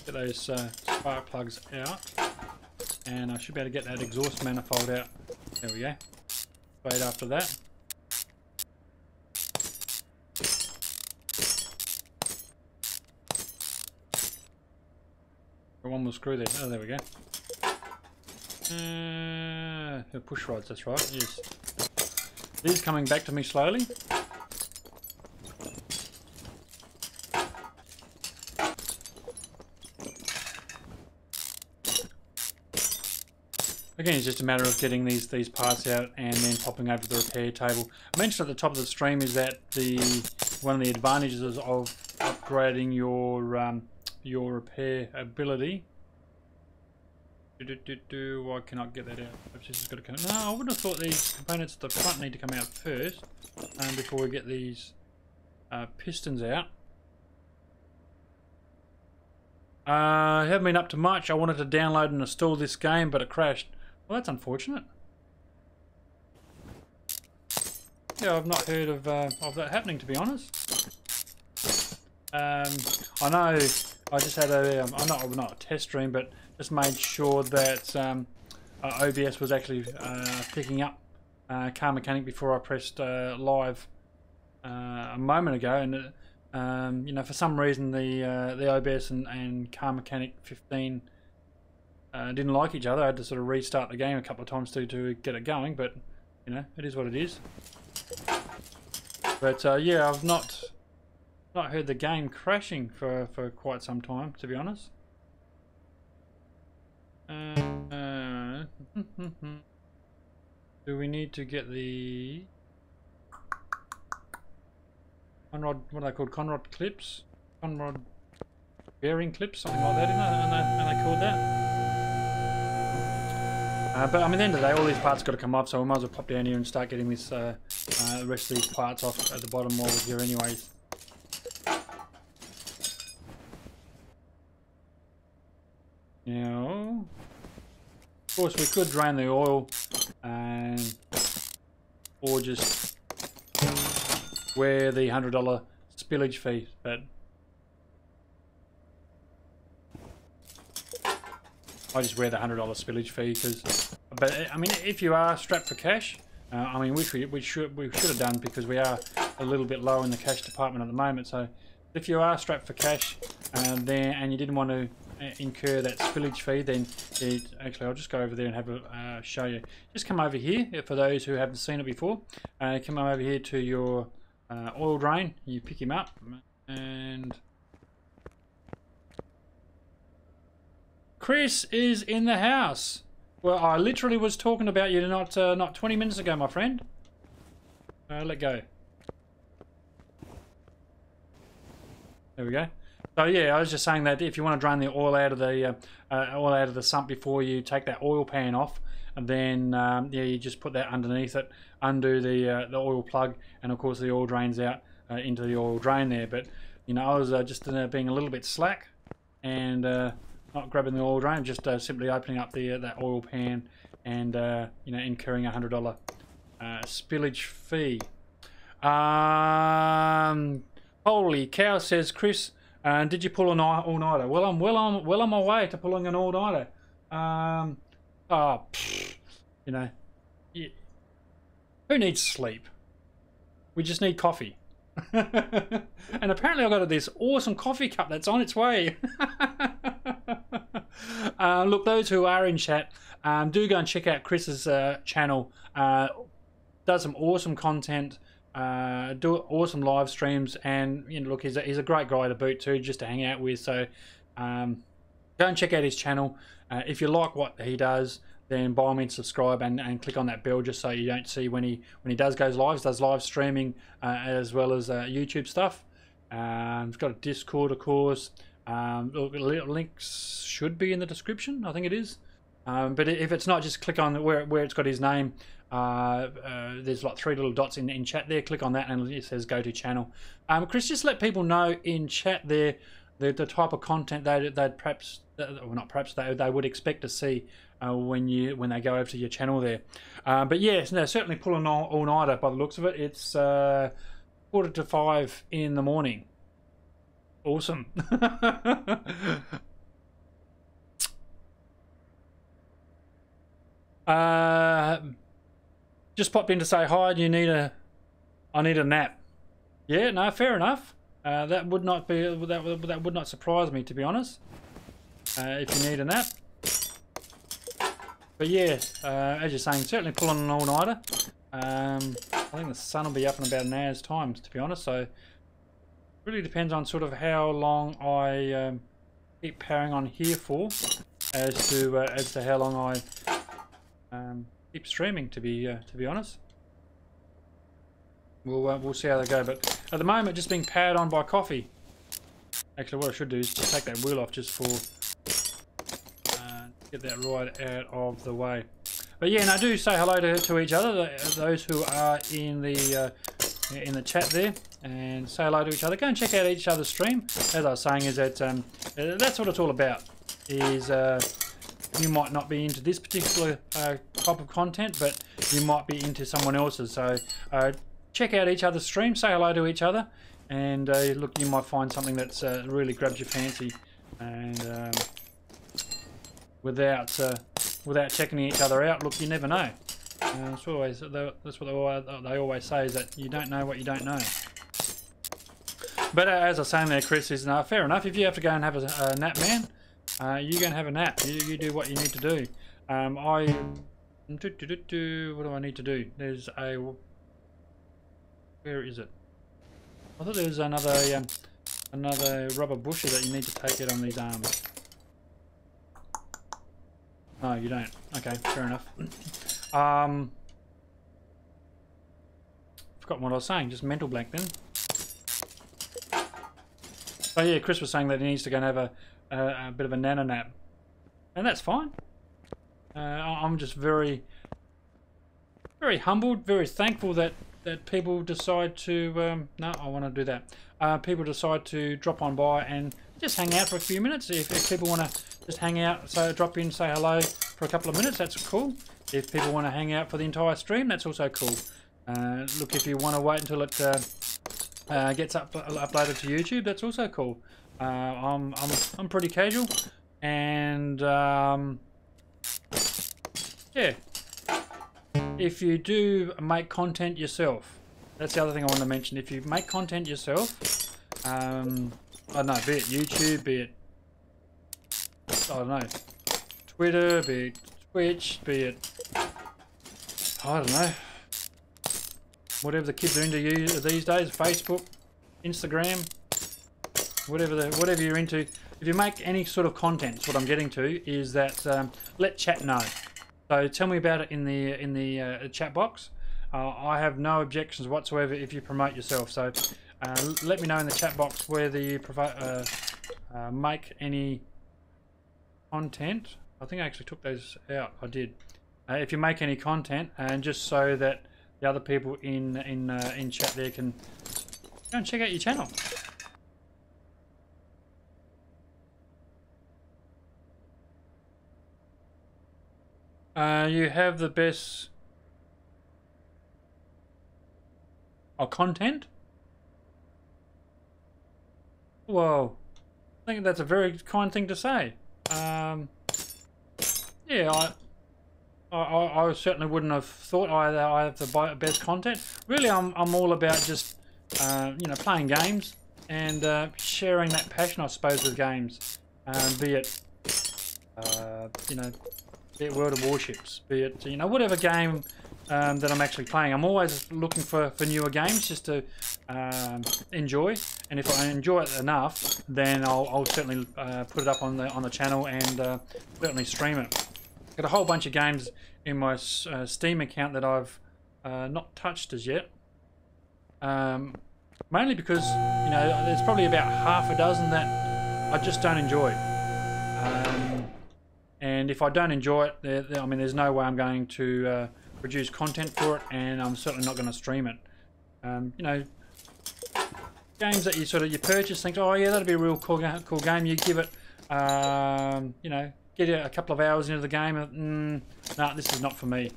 Get those spark plugs out, and I should be able to get that exhaust manifold out. There we go. Straight after that. One more screw there. Oh, there we go. The push rods, that's right. Yes. These are coming back to me slowly. Again, it's just a matter of getting these parts out and then popping over to the repair table. I mentioned at the top of the stream is that one of the advantages of upgrading your repair ability. Why cannot get that out? Perhaps this has got to come. No, I would have thought these components at the front need to come out first before we get these pistons out. I haven't been up to much. I wanted to download and install this game, but it crashed. Well, that's unfortunate. Yeah, I've not heard of that happening, to be honest. I know. I just had not a test stream, but just made sure that OBS was actually picking up Car Mechanic before I pressed live a moment ago, and you know, for some reason the OBS and Car Mechanic 15 didn't like each other. I had to sort of restart the game a couple of times to get it going, but you know, it is what it is. But yeah, I've not heard the game crashing for quite some time, to be honest. Do we need to get the conrod? What are they called? Conrod clips? Conrod bearing clips, something like that, isn't it? And they called that. But I mean, at the end of the day, all these parts got to come off, so we might as well pop down here and start getting this the rest of these parts off at the bottom while we're here, anyways. Now, of course, we could drain the oil or just wear the $100 spillage fee, but I just wear the $100 spillage fee because. But I mean, if you are strapped for cash, I mean, we should have done, because we are a little bit low in the cash department at the moment. So, if you are strapped for cash, and you didn't want to incur that spillage fee, then actually I'll just go over there and have a show you. Just come over here, for those who haven't seen it before. Come over here to your oil drain. You pick him up, and Chris is in the house. Well, I literally was talking about you not 20 minutes ago, my friend. Let go. There we go. So yeah, I was just saying that if you want to drain the oil out of the sump before you take that oil pan off, and then yeah, you just put that underneath it, undo the oil plug, and of course the oil drains out into the oil drain there. But you know, I was just being a little bit slack and not grabbing the oil drain, just simply opening up that oil pan and you know, incurring $100 spillage fee. Holy cow, says Chris. Did you pull an all-nighter? Well, I'm well on my way to pulling an all-nighter. You know, who needs sleep? We just need coffee. And apparently I've got this awesome coffee cup that's on its way. Look, those who are in chat, do go and check out Chris's channel. Does some awesome content, do awesome live streams, and you know, look, he's a great guy to boot too, just to hang out with. So go and check out his channel. If you like what he does, then by all means subscribe and click on that bell, just so you don't see when he does live streaming, as well as YouTube stuff. He's got a Discord, of course. Look, links should be in the description, I think it is. But if it's not, just click on where it's got his name. There's like 3 little dots in chat there. Click on that and it says go to channel. Chris, just let people know in chat there the type of content they'd perhaps, well, not perhaps, they would expect to see when they go over to your channel there. But yes, no, certainly pull an all-nighter by the looks of it. It's 4:45 in the morning. Awesome. Just popped in to say hi. I need a nap. Yeah, no, fair enough. That would not surprise me, to be honest. If you need a nap. But yeah, as you're saying, certainly pull on an all-nighter. I think the sun will be up in about an hour's time, to be honest. So it really depends on sort of how long I keep powering on here for, as to how long I keep streaming. To be honest, we'll see how they go. But at the moment, just being powered on by coffee. Actually, what I should do is just take that wheel off just for get that right out of the way. But yeah, now do say hello to each other, those who are in the chat there, and say hello to each other. Go and check out each other's stream. As I was saying, is that that's what it's all about. Is you might not be into this particular type of content, but you might be into someone else's. So check out each other's stream, say hello to each other, and look, you might find something that's really grabs your fancy, and without checking each other out, look, you never know. That's what they always say, is that you don't know what you don't know. But as I was saying there, Chris, is fair enough. If you have to go and have a nap, man, you go and have a nap. You do what you need to do. What do I need to do? There's a... Where is it? I thought there was another rubber busher that you need to take out on these arms. No, you don't. Okay, fair enough. Forgot what I was saying. Just mental blank then. Oh yeah, Chris was saying that he needs to go and have a bit of a nano nap, and that's fine. I'm just very humbled, very thankful that people decide to. No, I want to do that. People decide to drop on by and just hang out for a few minutes. If people want to just hang out, so drop in, say hello for a couple of minutes, that's cool. If people want to hang out for the entire stream, that's also cool. Look, if you want to wait until it gets uploaded to YouTube, that's also cool. I'm pretty casual, and yeah. If you do make content yourself, that's the other thing I want to mention. If you make content yourself, I don't know, be it YouTube, be it, I don't know, Twitter, be it Twitch, be it, I don't know, whatever the kids are into these days, Facebook, Instagram, whatever you're into. If you make any sort of content, what I'm getting to is that let chat know. So tell me about it in the chat box. I have no objections whatsoever if you promote yourself. So let me know in the chat box whether you make any content. I think I actually took those out. I did. If you make any content, and just so that the other people in chat there can go and check out your channel. You have the best content? Whoa. think that's a very kind thing to say. Yeah, I certainly wouldn't have thought I have the best content. Really, I'm all about just you know, playing games and sharing that passion, I suppose, with games. Be it you know, be it World of Warships, be it, you know, whatever game that I'm actually playing. I'm always looking for newer games just to enjoy, and if I enjoy it enough, then I'll certainly put it up on the channel and certainly stream it. Got a whole bunch of games in my Steam account that I've not touched as yet. Mainly because, you know, there's probably about half a dozen that I just don't enjoy. And if I don't enjoy it, I mean, there's no way I'm going to produce content for it, and I'm certainly not going to stream it. You know, games that you purchase, think, oh yeah, that'd be a real cool game. You give it, you know, get a couple of hours into the game, and nah, this is not for me.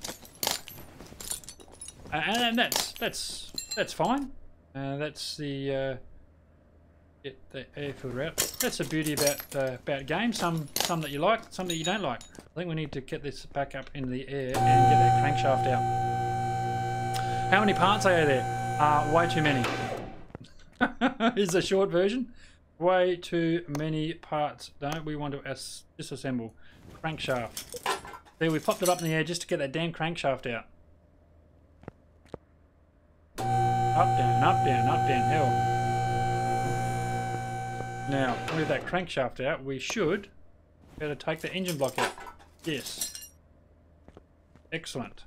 And that's fine. That's the get the air filter out. That's the beauty about games. Some that you like, some that you don't like. I think we need to get this back up into the air and get that crankshaft out. How many parts are there? Way too many. Is the short version. Way too many parts. Don't we want to disassemble? Crankshaft. There, we popped it up in the air just to get that damn crankshaft out. Up, down, up, down, up, down, hell. Now, with that crankshaft out, we should be able to take the engine block out. Yes. Excellent.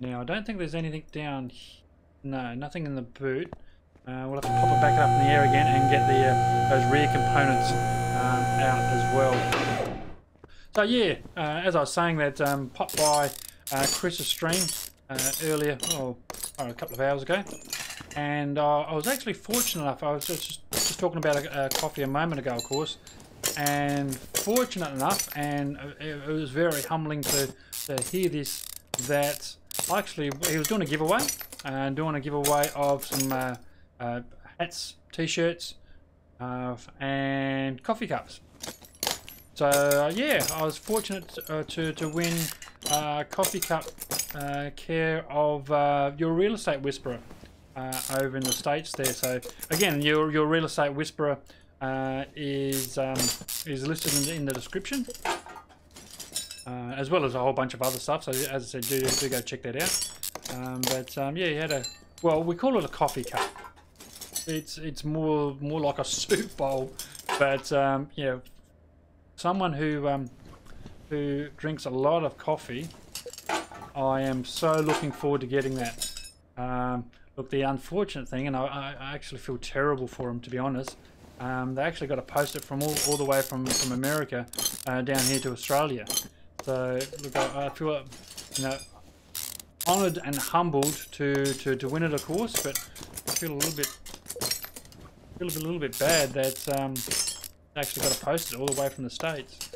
Now, I don't think there's anything down here. No, nothing in the boot. We'll have to pop it back up in the air again and get the those rear components out as well. So yeah, as I was saying, that popped by Chris's stream earlier, a couple of hours ago, and I was actually fortunate enough. I was just talking about a coffee a moment ago, of course, and fortunate enough, and it was very humbling to hear this, that actually he was doing a giveaway, of some hats, t-shirts, and coffee cups. So yeah, I was fortunate to win a coffee cup care of your real estate whisperer over in the States there. So again, your real estate whisperer is listed in the description, as well as a whole bunch of other stuff. So as I said, do go check that out. Yeah, you had a, well, we call it a coffee cup. It's more like a soup bowl, but yeah, someone who drinks a lot of coffee, I am so looking forward to getting that. Look, the unfortunate thing, and I actually feel terrible for them, to be honest. They actually got to post it from all the way from America down here to Australia. So look, I feel, you know, honoured and humbled to win it, of course, but I feel a little bit bad that they actually got to post it all the way from the States.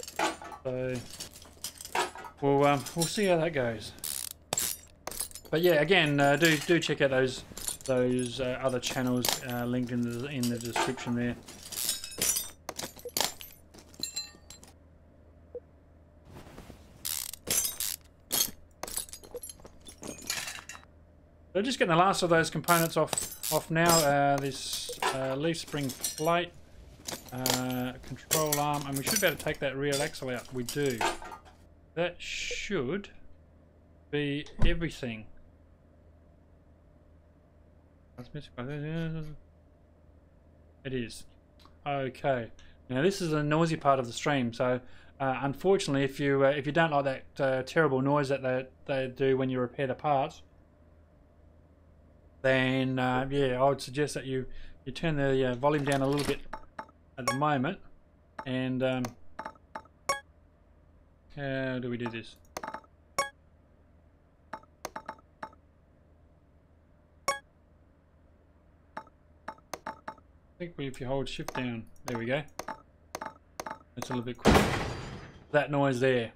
So we'll see how that goes. But yeah, again, do check out those other channels linked in the description there. So just getting the last of those components off now. This leaf spring plate, control arm, and we should be able to take that rear axle out. We do. That should be everything. It is. Okay. Now this is a noisy part of the stream, so unfortunately, if you don't like that terrible noise that they do when you repair the parts, then yeah, I would suggest that you turn the volume down a little bit at the moment. And how do we do this? I think if you hold shift down, there we go. That's a little bit quicker. That noise there.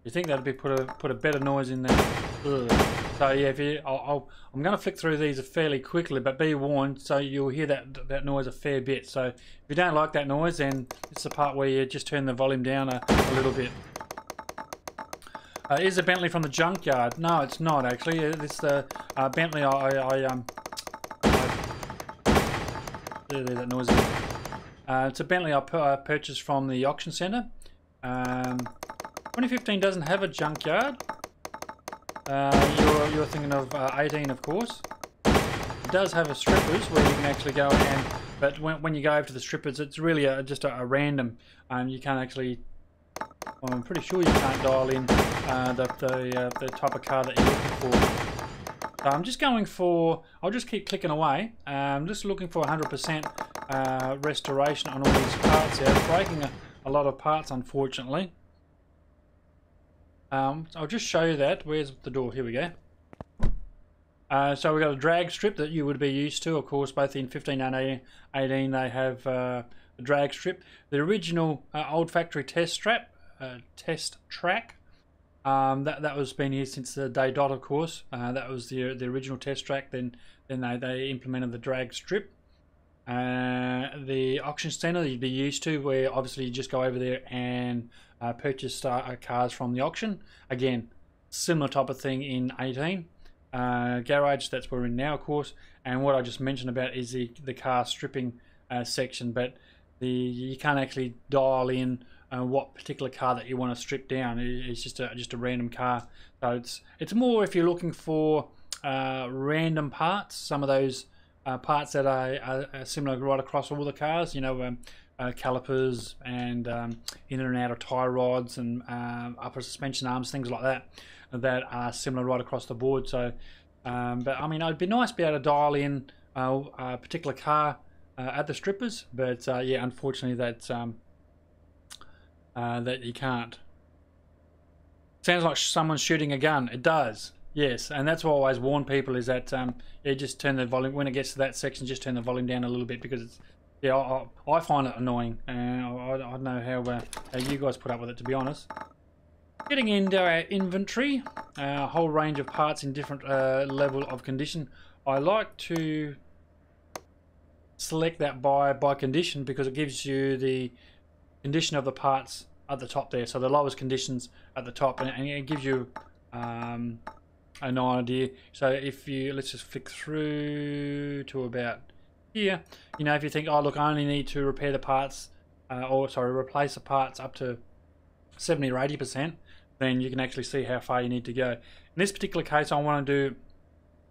You think that'd be put a better noise in there? Ugh. So yeah, I'm going to flick through these fairly quickly, but be warned, so you'll hear that noise a fair bit. So if you don't like that noise, then it's the part where you just turn the volume down a little bit. Is a Bentley from the junkyard? No, it's not actually. It's the Bentley there's that noise again. It's a Bentley I purchased from the auction centre. 2015 doesn't have a junkyard. You're thinking of 18, of course. It does have a strippers where you can actually go and, but when you go over to the strippers, it's really just a random. You can't actually. Well, I'm pretty sure you can't dial in the type of car that you're looking for. So I'm just going for. I'll just keep clicking away. I'm just looking for 100% restoration on all these parts here. It's breaking a lot of parts, unfortunately. I'll just show you that. Where's the door? Here we go. So we've got a drag strip that you would be used to, of course, both in 15 and 18 they have a drag strip. The original old factory test track, that was been here since the day dot, of course. That was the original test track. Then they implemented the drag strip. The auction centre you'd be used to, where obviously you just go over there and purchase cars from the auction. Again, similar type of thing in 18. Garage, that's where we're in now, of course. And what I just mentioned about is the car stripping section, but you can't actually dial in what particular car that you want to strip down. It's just a random car. So it's more if you're looking for random parts. Some of those parts that are similar right across all the cars, you know, calipers and in and out of tie rods and upper suspension arms, things like that are similar right across the board. So but I mean, it'd be nice to be able to dial in a particular car at the strippers, but yeah, unfortunately that you can't. Sounds like someone's shooting a gun. It does. Yes, and that's what I always warn people, is that yeah, just turn the volume when it gets to that section. Just turn the volume down a little bit, because it's, yeah, I find it annoying, and I don't know how you guys put up with it, to be honest. Getting into our inventory, a whole range of parts in different level of condition. I like to select that by condition, because it gives you the condition of the parts at the top there. So the lowest conditions at the top, and it gives you an idea. So if you, let's just flick through to about here, you know, if you think, oh look, I only need to repair the parts replace the parts up to 70 or 80%, then you can actually see how far you need to go. In this particular case, I want to do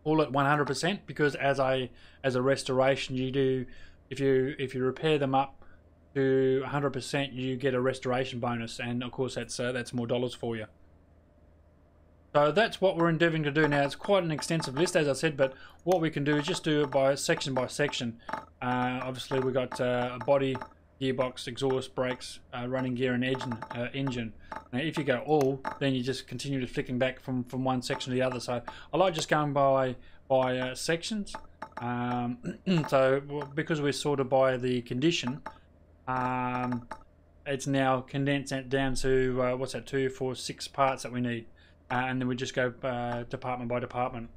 all at 100%, because as a restoration, you do, if you repair them up to 100%, you get a restoration bonus, and of course that's more dollars for you. So that's what we're endeavouring to do now. It's quite an extensive list, as I said, but what we can do is just do it by section. Obviously we've got body, gearbox, exhaust, brakes, running gear, and engine. Now if you go all, then you just continue to flicking back from one section to the other. So I like just going by sections. So because we're sorted by the condition, it's now condensed it down to what's that, 2, 4, 6 parts that we need, and then we just go department by department.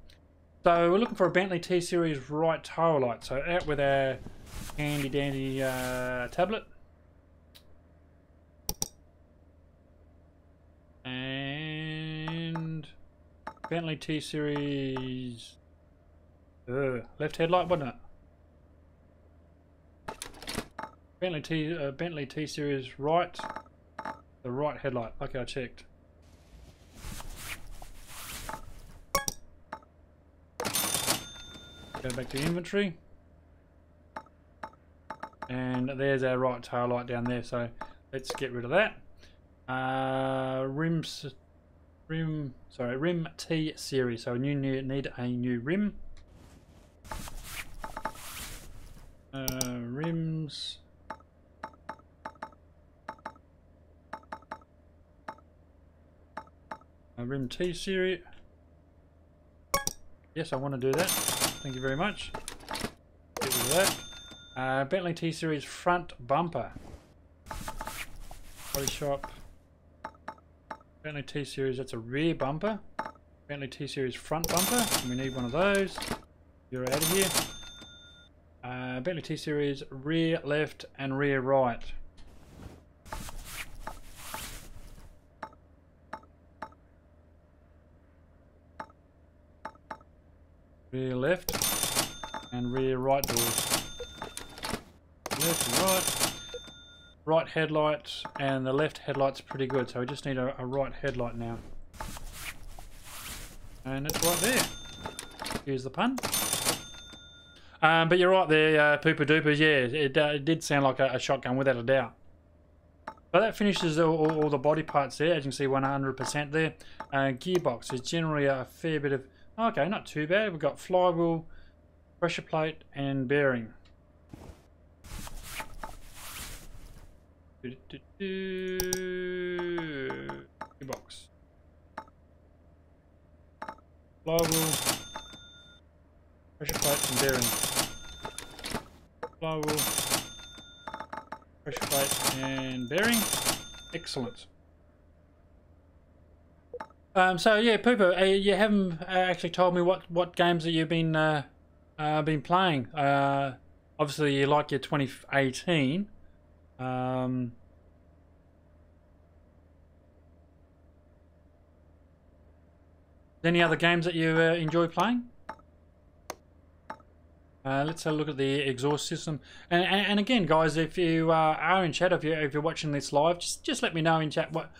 So we're looking for a Bentley T-Series right tail light. So out with our handy dandy tablet, and Bentley T-Series left headlight, wasn't it? Bentley T-Series right, the right headlight. Okay, I checked. Go back to inventory, and there's our right tail light down there. So let's get rid of that. Rim T series. So you need a new rim. Rims. Rim T series. Yes, I want to do that. Thank you very much. Get rid of that. Bentley T-Series front bumper. Body shop. Bentley T-Series, that's a rear bumper. Bentley T-Series front bumper. We need one of those. You're out of here. Bentley T-Series rear left and rear right. Rear left and rear right doors. Left and right. Right headlight, and the left headlight's pretty good, so we just need a right headlight now. And it's right there. Here's the pun. But you're right there, Pooper Doopers. Yeah, it did sound like a shotgun without a doubt. But that finishes all the body parts there. As you can see, 100% there. Gearbox is generally a fair bit of... Okay, not too bad. We've got flywheel, pressure plate, and bearing. Gearbox. Flywheel, pressure plate, and bearing. Flywheel, pressure plate, and bearing. Excellent. So yeah, Pooper, you haven't actually told me what games that you've been playing. Obviously, you like your 2018. Any other games that you enjoy playing? Let's have a look at the exhaust system. And again, guys, if you are in chat, if you're watching this live, just let me know in chat what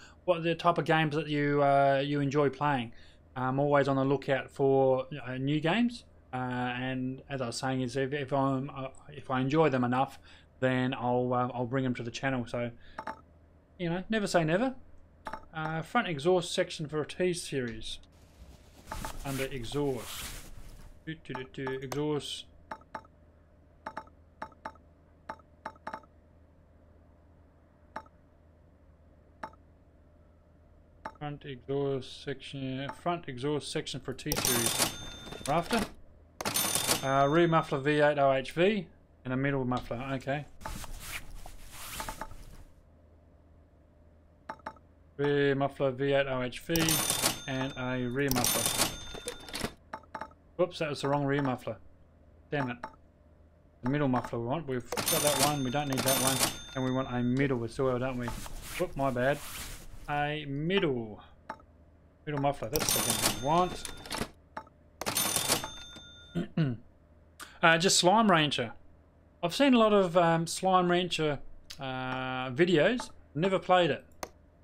the type of games that you enjoy playing. I'm always on the lookout for new games. And as I was saying, is if I enjoy them enough, then I'll bring them to the channel. So, you know, never say never. Front exhaust section for a T-Series. Under exhaust. Exhaust. Front exhaust section for T-Series. Rafter. Rear muffler V8 OHV and a middle muffler. Okay. Rear muffler V8 OHV and a rear muffler. Whoops, that was the wrong rear muffler. Damn it. The middle muffler we want. We've got that one. We don't need that one. And we want a middle as well, don't we? Whoop, my bad. A middle muffler. That's the one we want. Just Slime Rancher. I've seen a lot of Slime Rancher videos. Never played it.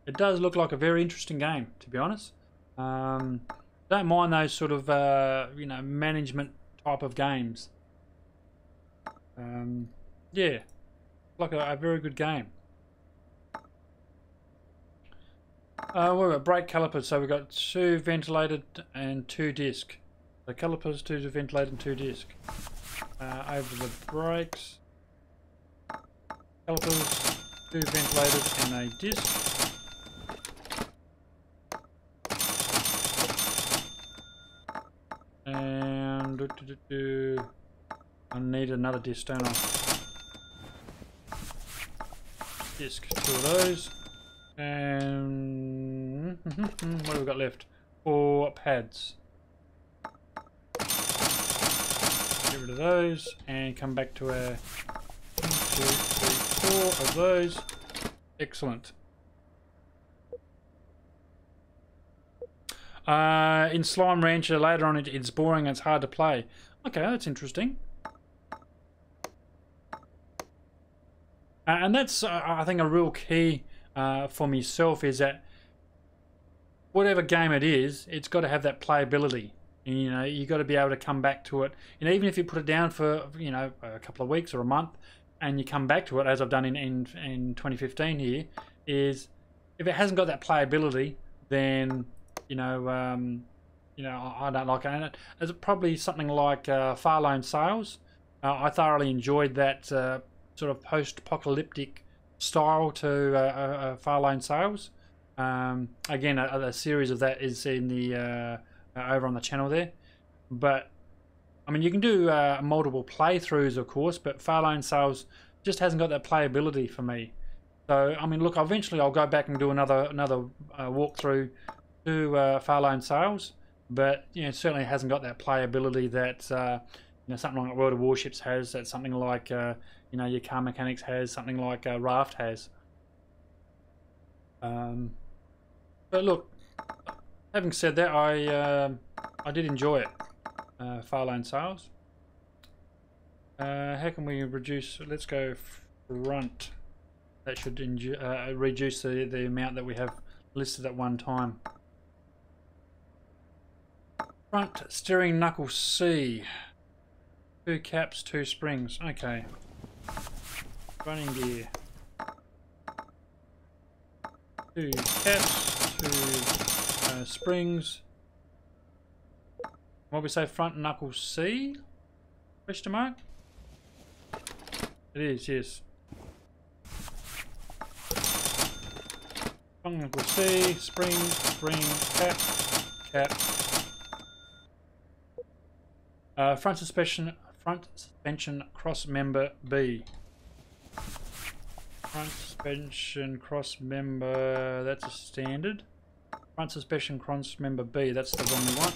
It does look like a very interesting game, to be honest. Don't mind those sort of you know, management type of games. Yeah, like a very good game. We've got brake calipers, so we've got 2 ventilated and 2 disc. The calipers, 2 ventilated and 2 disc. Over the brakes, calipers, 2 ventilated and a disc. And I need another disc, don't I? Disc, 2 of those. And what have we got left? 4 pads. Get rid of those and come back to our 1, 2, 3, 4 of those. Excellent. In Slime Rancher later on it's boring, it's hard to play. Okay, that's interesting. And that's I think a real key for myself is that whatever game it is, it's got to have that playability. And, you know, you got to be able to come back to it. You know, even if you put it down for, you know, a couple of weeks or a month, and you come back to it, as I've done in 2015 here, is if it hasn't got that playability, then you know, I don't like it. And it's probably something like Far Lone Sales. I thoroughly enjoyed that sort of post-apocalyptic style to Far Lone Sales. Again, a series of that is in the over on the channel there. But I mean, you can do multiple playthroughs, of course, but Far Lone Sales just hasn't got that playability for me. So I mean, look, eventually I'll go back and do another walkthrough to Far Lone Sales. but you know, it certainly hasn't got that playability that you know, something like World of Warships has, that something like you know, your Car Mechanics has, something like Raft has. But look, having said that, I did enjoy it. Far Lane Sales. How can we reduce? Let's go front. That should reduce the amount that we have listed at one time. Front steering knuckle C. 2 caps, 2 springs. Okay. Running gear. 2 caps, 2 springs. What we say, front knuckle C? Question mark? It is, yes. Front knuckle C, spring, spring, cap, cap. Front suspension cross member B. Front suspension cross member, that's a standard. Front suspension cross member B, that's the one we want.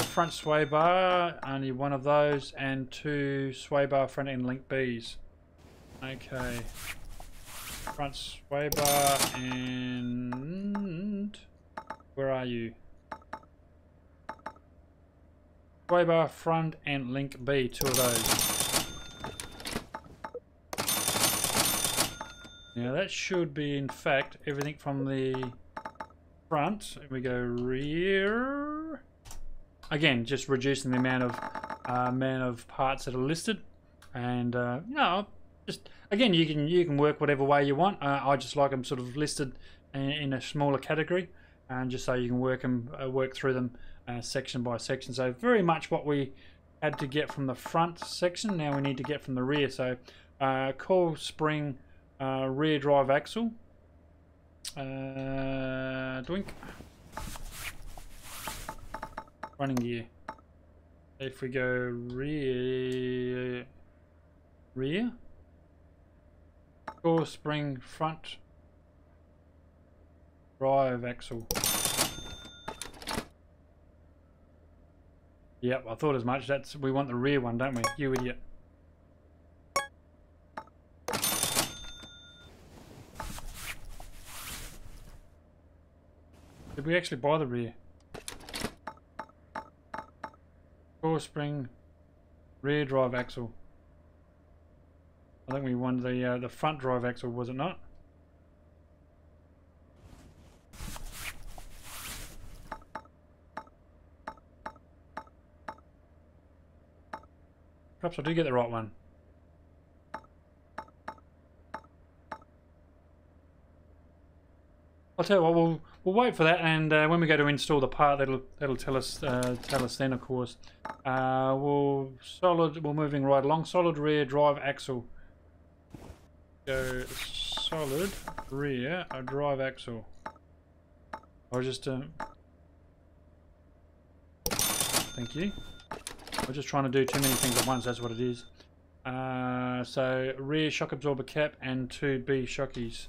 Front sway bar, only one of those, and 2 sway bar front end link Bs. Okay. Front sway bar and... where are you? Sway bar front and link B, 2 of those. Now that should be, in fact, everything from the front. We go rear. Again, just reducing the amount of parts that are listed, and you know, just again, you can work whatever way you want. I just like them sort of listed in a smaller category, and just so you can work through them section by section. So very much what we had to get from the front section, now we need to get from the rear. So coil spring, rear drive axle, doink. Running gear. If we go rear, coil spring front drive axle. Yep, I thought as much. We want the rear one, don't we? You idiot. Did we actually buy the rear? Coil spring, rear drive axle. I think we wanted the front drive axle, was it not? Perhaps I do get the right one. I'll tell you what, we'll wait for that, and when we go to install the part, that'll tell us then, of course. We're moving right along. Solid rear drive axle. Go solid rear drive axle. I'll just thank you. We're just trying to do too many things at once. That's what it is. So rear shock absorber cap and 2 B shockies.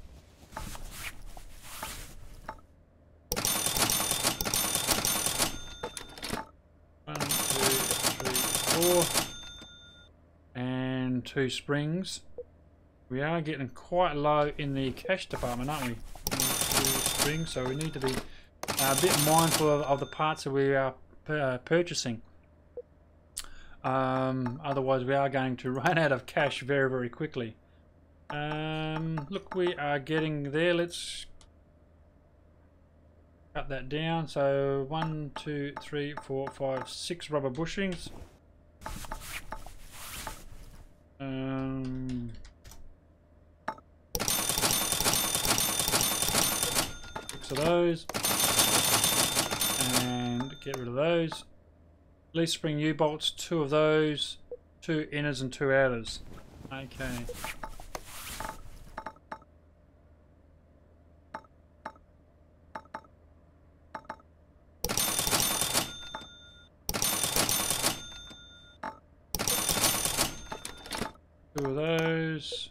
4 and 2 springs. We are getting quite low in the cash department, aren't we? 2 springs, so we need to be a bit mindful of the parts that we are purchasing. Otherwise we are going to run out of cash very, very quickly. Look, we are getting there. Let's cut that down. So 1, 2, 3, 4, 5, 6 rubber bushings. 6 of those, and get rid of those. Leaf spring U-bolts, 2 of those, 2 inners and 2 outers. Okay. Two of those,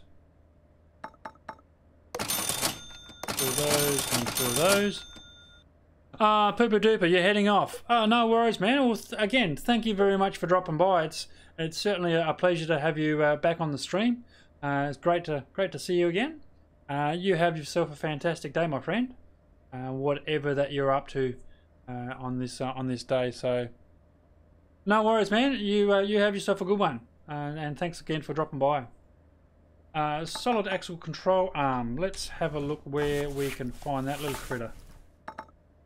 2 of those, and 2 of those. Pooper duper, you're heading off. Oh, no worries, man. Well, again, thank you very much for dropping by. It's certainly a pleasure to have you back on the stream. It's great to see you again. You have yourself a fantastic day, my friend. Whatever that you're up to on this day. So, no worries, man. You have yourself a good one. And thanks again for dropping by. Solid axle control arm. Let's have a look where we can find that little critter.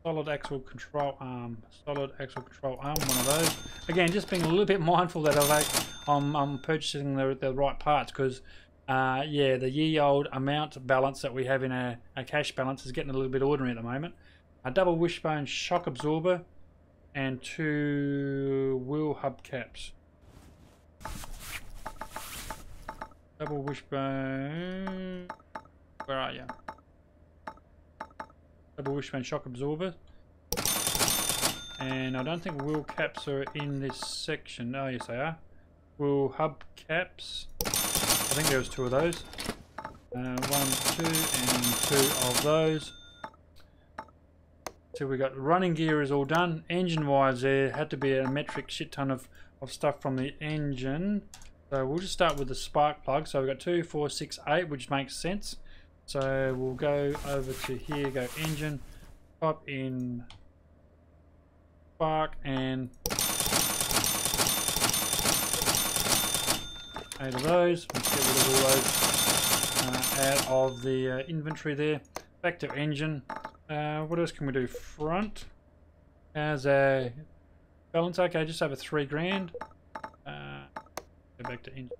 Solid axle control arm. Solid axle control arm. One of those. Again, just being a little bit mindful that I'm purchasing the right parts, because yeah, the ye old amount balance that we have in our cash balance is getting a little bit ordinary at the moment. A double wishbone shock absorber and 2 wheel hubcaps. Double wishbone. Where are you? Double wishbone shock absorber. And I don't think wheel caps are in this section. Oh, yes, they are. Wheel hub caps. I think there was 2 of those. 1, 2, and 2 of those. So we got running gear is all done. Engine wise, there had to be a metric shit ton of stuff from the engine. So we'll just start with the spark plug. So we've got 2, 4, 6, 8, which makes sense. So we'll go over to here, go engine, pop in spark, and 8 of those. Let's get rid of all those out of the inventory there. Back to engine. What else can we do? Front. As a balance, okay, just over 3 grand. Go back to engine.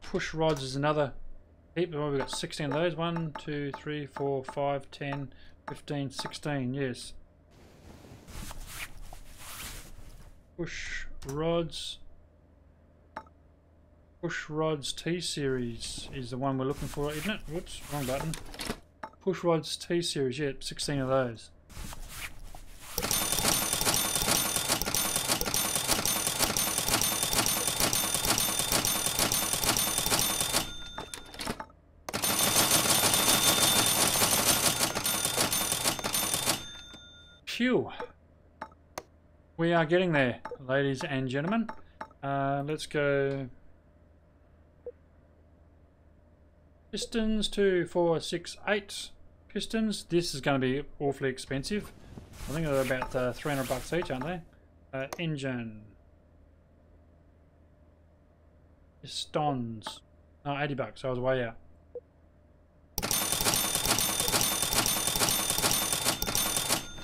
Push rods is another heap. Well, we've got 16 of those. 1, 2, 3, 4, 5, 10, 15, 16. Yes. Push rods. Push rods T series is the one we're looking for, isn't it? Whoops, wrong button. Push rods T series. Yeah, 16 of those. Phew. We are getting there, ladies and gentlemen. Let's go. Pistons, 2, 4, 6, 8 pistons. This is going to be awfully expensive. I think they're about $300 each, aren't they? Engine. Pistons. No, $80. I was way out.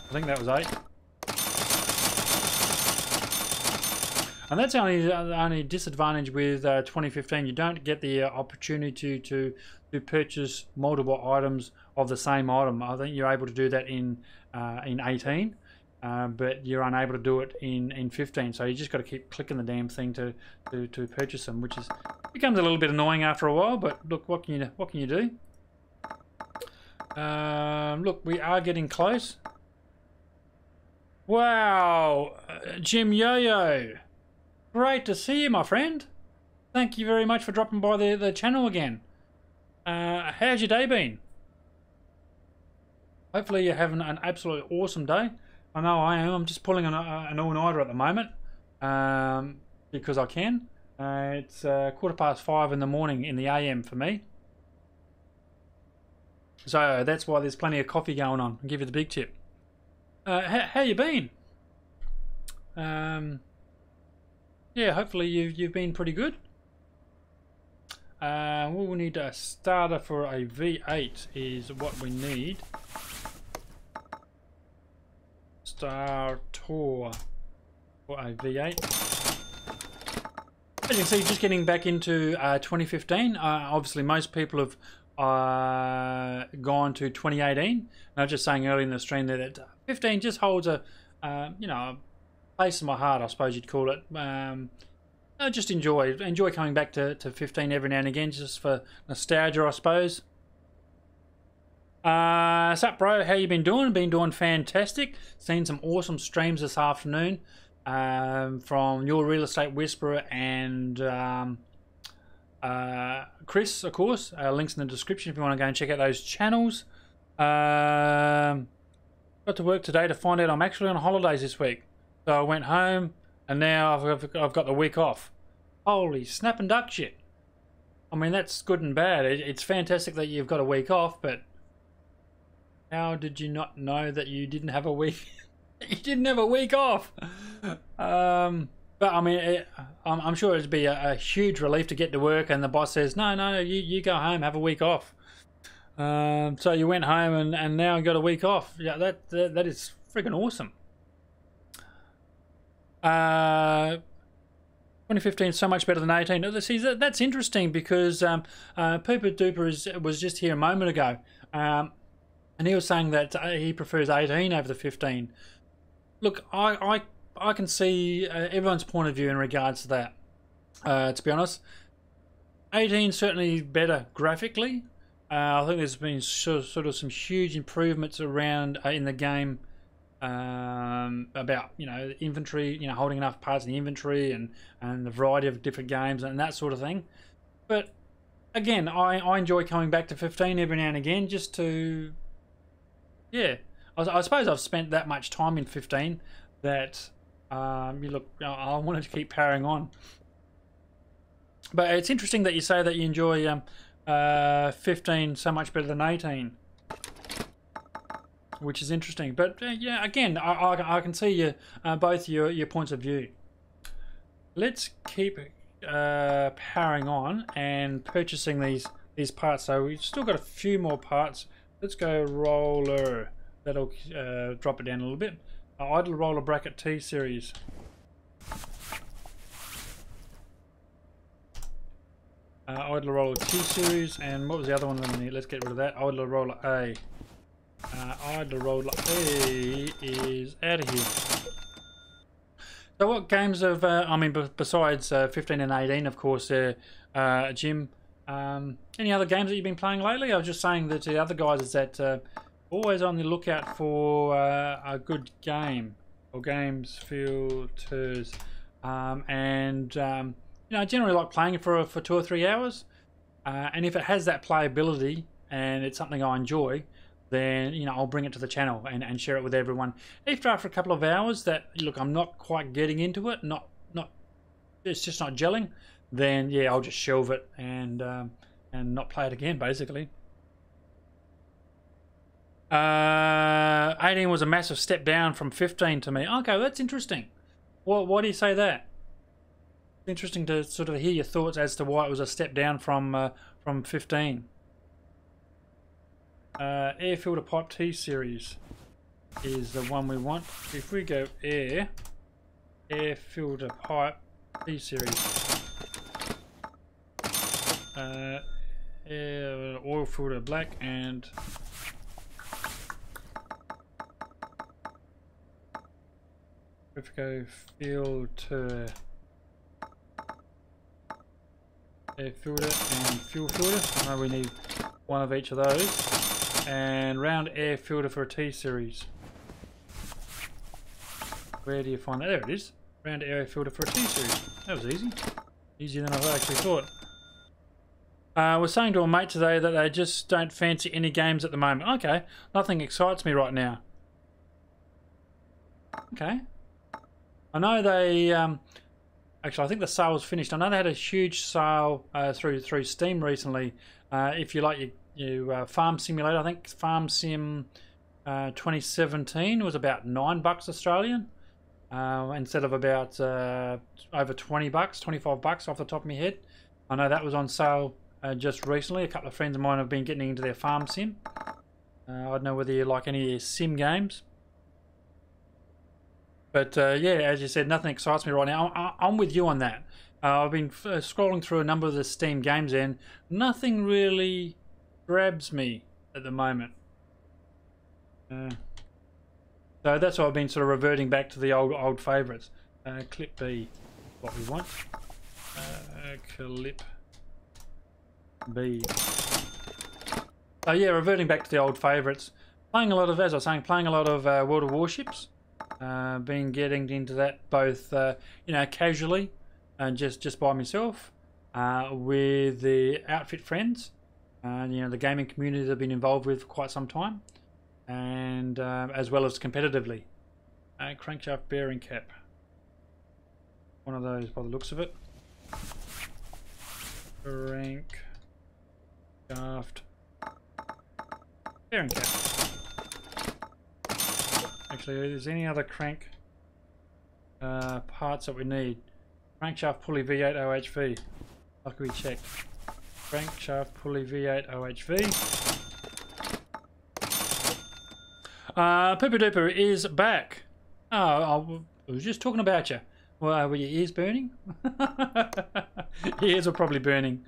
I think that was 8. And that's the only disadvantage with 2015. You don't get the opportunity to purchase multiple items of the same item. I think you're able to do that in 18, but you're unable to do it in 15. So you just got to keep clicking the damn thing to purchase them, which becomes a little bit annoying after a while. But look, what can you do? Look, we are getting close. Wow, Jim Yo-Yo. Great to see you, my friend. Thank you very much for dropping by the channel again. How's your day been? Hopefully you're having an absolutely awesome day. I know I am. I'm just pulling an all-nighter at the moment because I can. It's 5:15 in the morning in the AM for me. So that's why there's plenty of coffee going on. I'll give you the big tip. How you been? Yeah, hopefully you've been pretty good. We'll need a starter for a V8 is what we need. Starter for a V8. As you can see, just getting back into 2015. Obviously, most people have gone to 2018. And I was just saying earlier in the stream there that 15 just holds a a place in my heart, I suppose you'd call it. I just enjoy coming back to 15 every now and again, just for nostalgia, I suppose. Sup, bro? How you been doing? Been doing fantastic. Seen some awesome streams this afternoon. From Your Real Estate Whisperer and Chris, of course. Links in the description if you want to go and check out those channels. Got to work today to find out I'm actually on holidays this week. So I went home and now I've got the week off. Holy snap and duck shit. I mean, that's good and bad. It's fantastic that you've got a week off, but how did you not know that you didn't have a week? You didn't have a week off. But I mean, I'm sure it'd be a huge relief to get to work and the boss says, no, you go home, have a week off. So you went home and now you got a week off. Yeah, that is freaking awesome. 2015 is so much better than 18. See, that's interesting because Pepe Duper was just here a moment ago, and he was saying that he prefers 18 over the 15. Look, I can see everyone's point of view in regards to that. To be honest, 18 certainly better graphically. I think there's been sort of some huge improvements around in the game. About inventory, holding enough parts in the inventory and the variety of different games and that sort of thing. But again, I enjoy coming back to 15 every now and again just to, yeah. I suppose I've spent that much time in 15 that I wanted to keep powering on. But it's interesting that you say that you enjoy 15 so much better than 18. Which is interesting, but yeah, again, I can see both your points of view. Let's keep powering on and purchasing these parts. So we've still got a few more parts. Let's go roller. That'll drop it down a little bit. Idle roller bracket T series. Idle roller T series, and what was the other one? Let's get rid of that. Idle roller A. Idle roller A is out of here. So what games have, I mean, besides 15 and 18, of course, Jim, any other games that you've been playing lately? I was just saying that the other guys is that always on the lookout for a good game or games filters, and generally like playing it for 2 or 3 hours, and if it has that playability and it's something I enjoy, then I'll bring it to the channel and share it with everyone. If after a couple of hours that look I'm not quite getting into it, it's just not gelling, then yeah, I'll just shelve it and not play it again basically. 18 was a massive step down from 15 to me. Okay, that's interesting. Why do you say that? It's interesting to sort of hear your thoughts as to why it was a step down from 15. Air filter pipe T series is the one we want. If we go air filter pipe T series, air oil filter black, and if we go filter air filter and fuel filter, I know we need one of each of those. And round air filter for a T series. Where do you find that? There it is. Round air filter for a T series. That was easy. Easier than I actually thought. I was saying to a mate today that they just don't fancy any games at the moment. Okay, nothing excites me right now. Okay. I know they... actually, I think the sale was finished. I know they had a huge sale through Steam recently. If you like your Farm Simulator, I think Farm Sim 2017 was about $9 Australian, instead of about over $20, 25 bucks off the top of my head. I know that was on sale just recently. A couple of friends of mine have been getting into their Farm Sim. I don't know whether you like any sim games. But yeah, as you said, nothing excites me right now. I'm with you on that. I've been scrolling through a number of the Steam games and nothing really grabs me at the moment. So that's why I've been sort of reverting back to the old favourites. Clip B, what we want. Clip B. So yeah, reverting back to the old favourites. Playing a lot of, as I was saying, playing a lot of World of Warships. Been getting into that both, casually and just by myself. with the outfit friends, you know, the gaming community that I've been involved with for quite some time, and as well as competitively. Crankshaft bearing cap. One of those by the looks of it. Crankshaft bearing cap. Actually, is there any other crank parts that we need? Crankshaft pulley V8 OHV. Like we checked. Crankshaft pulley V8 OHV. Pepe Duper is back. Oh, I was just talking about you. Well, were your ears burning? Your ears are probably burning.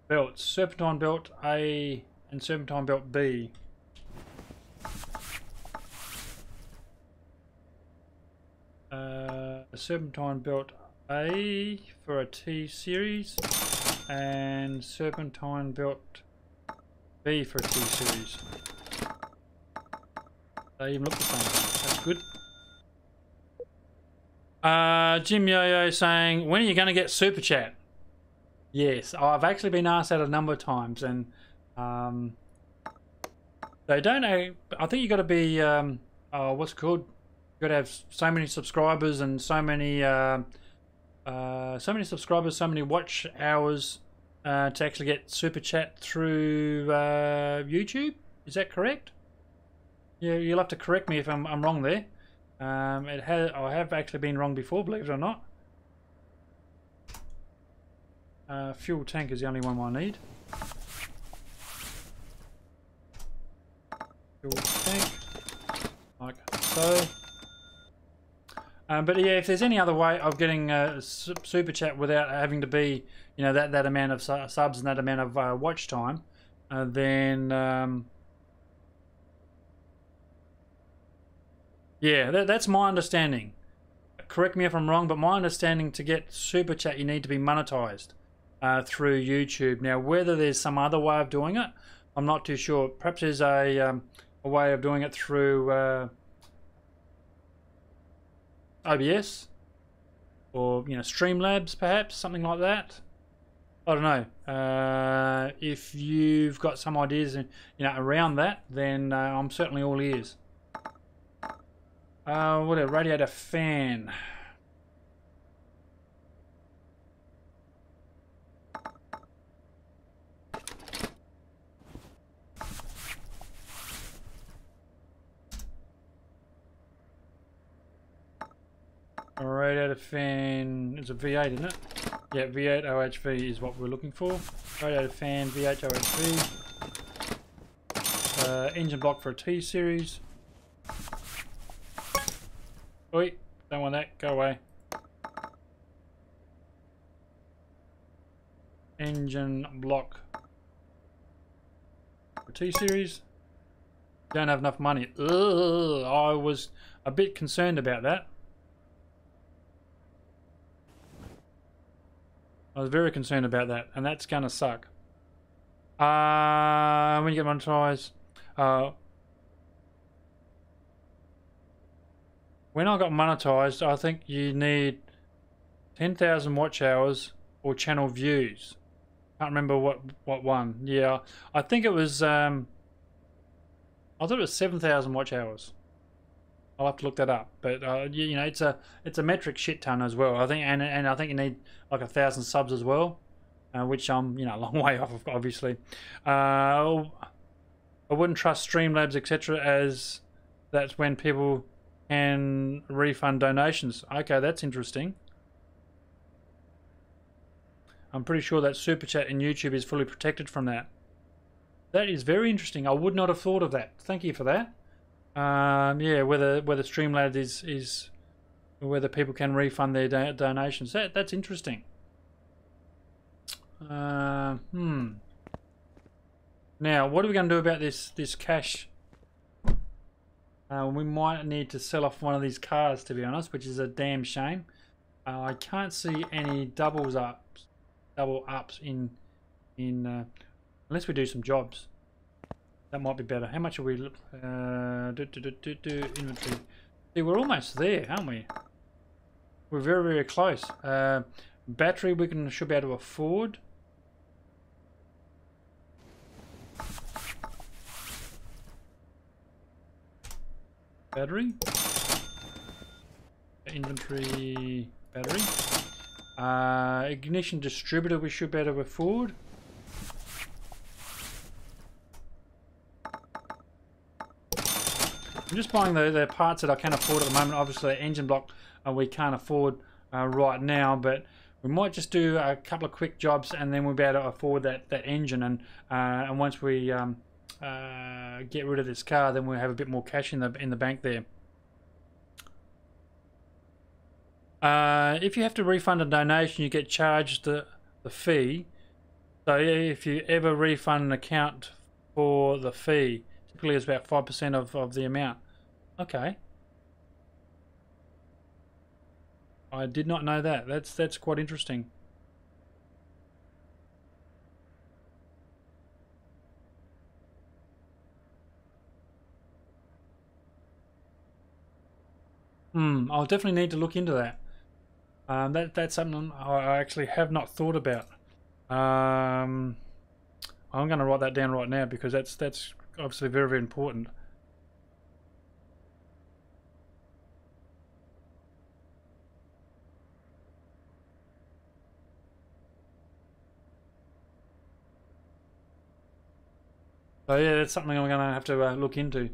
Belts. Serpentine belt A and serpentine belt B. Serpentine belt A for a T series and serpentine belt B for a T series. They even look the same. That's good. Jim Yo-Yo saying, when are you going to get Super Chat? Yes, I've actually been asked that a number of times, and they don't know. I think you got to be what's it called? You got to have so many subscribers and so many subscribers, so many watch hours to actually get Super Chat through YouTube. Is that correct? Yeah, you'll have to correct me if I'm wrong there. I have actually been wrong before, believe it or not. Fuel tank is the only one I need. Fuel tank, like so. But yeah, if there's any other way of getting Super Chat without having to be, you know, that amount of subs and that amount of watch time, then yeah, that's my understanding. Correct me if I'm wrong, but my understanding, to get Super Chat, you need to be monetized through YouTube. Now, whether there's some other way of doing it, I'm not too sure. Perhaps there's a way of doing it through OBS or, you know, Streamlabs, perhaps something like that. I don't know. If you've got some ideas, you know, around that, then I'm certainly all ears. What a radiator fan. A radiator fan is a V8, isn't it? Yeah, V8 OHV is what we're looking for. Radiator fan, V8 OHV. Engine block for a T series. Oi, don't want that, go away. Engine block for T series. Don't have enough money. Ugh, I was a bit concerned about that. I was very concerned about that, and that's gonna suck. When you get monetized, when I got monetized, I think you need 10,000 watch hours or channel views. Can't remember what one. Yeah, I think it was. I thought it was 7,000 watch hours. I'll have to look that up, but you know, it's a metric shit ton as well. I think, and I think you need like 1,000 subs as well, which I'm, you know, a long way off of, obviously. I wouldn't trust Streamlabs, etc., as that's when people can refund donations. Okay, that's interesting. I'm pretty sure that Super Chat in YouTube is fully protected from that. That is very interesting. I would not have thought of that. Thank you for that. Yeah, whether Streamlabs is whether people can refund their donations. That's interesting. Now, what are we going to do about this cash? We might need to sell off one of these cars, to be honest, which is a damn shame. I can't see any double ups in unless we do some jobs. That might be better. How much are we? Inventory. See, we're almost there, aren't we? we're very, very close. Battery we should be able to afford. Battery. Inventory battery. Ignition distributor we should be able to afford. I'm just buying the parts that I can afford at the moment. Obviously, the engine block we can't afford right now, but we might just do a couple of quick jobs and then we'll be able to afford that engine. And once we get rid of this car, then we'll have a bit more cash in the bank there. If you have to refund a donation, you get charged the fee. So if you ever refund an account for the fee, typically it's about 5% of the amount. Okay. I did not know that. That's quite interesting. I'll definitely need to look into that. That's something I actually have not thought about. I'm going to write that down right now because that's obviously very, very important. So yeah, that's something I'm going to have to look into.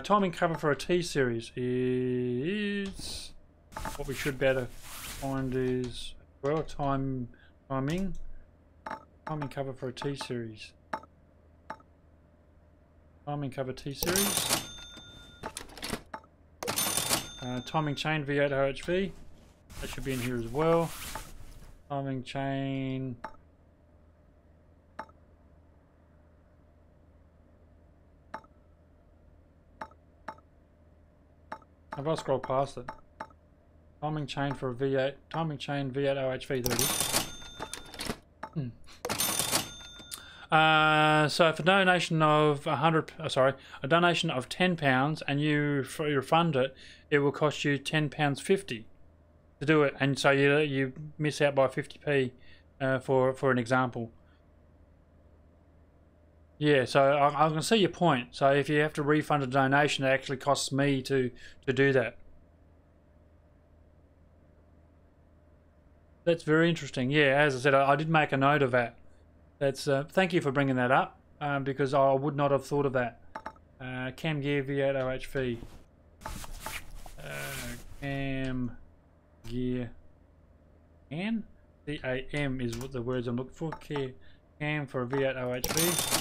Timing cover for a T-series is what we should be able to find is, well, timing cover for a T-series. Timing cover T-series. Timing chain V8 OHV. That should be in here as well. Timing chain. Have I scrolled past it? Timing chain for a V8. Timing chain V8 OHV. There it is. So for a donation of a donation of £10, and you refund it, it will cost you £10.50 to do it, and so you miss out by 50p for an example. Yeah, so I can see your point. So if you have to refund a donation, it actually costs me to do that. That's very interesting. Yeah, as I said, I did make a note of that. That's thank you for bringing that up because I would not have thought of that. Cam gear V8 OHV. Cam gear CAM. CAM is what the words I'm looking for. Cam for a V8 OHV.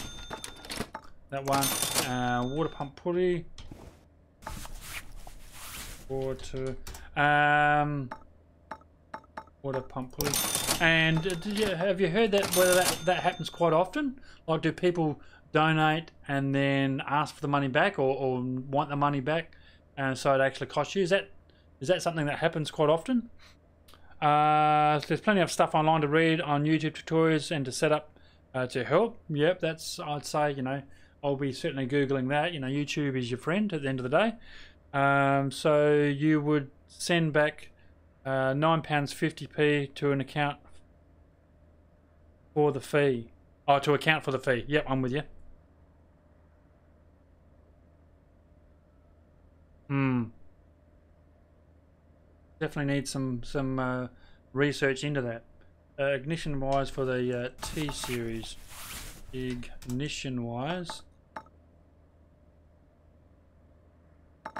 That one. Water pump pulley. Water pump pulley. And have you heard that whether that happens quite often? Like, do people donate and then ask for the money back, or want the money back, so it actually costs you? Is that something that happens quite often? There's plenty of stuff online to read on YouTube tutorials and to set up to help. Yep, that's, I'd say, I'll be certainly Googling that. YouTube is your friend at the end of the day. So you would send back £9.50p to an account for the fee. Oh, to account for the fee. Yep, I'm with you. Definitely need some research into that. Ignition wires for the T series. Ignition wires.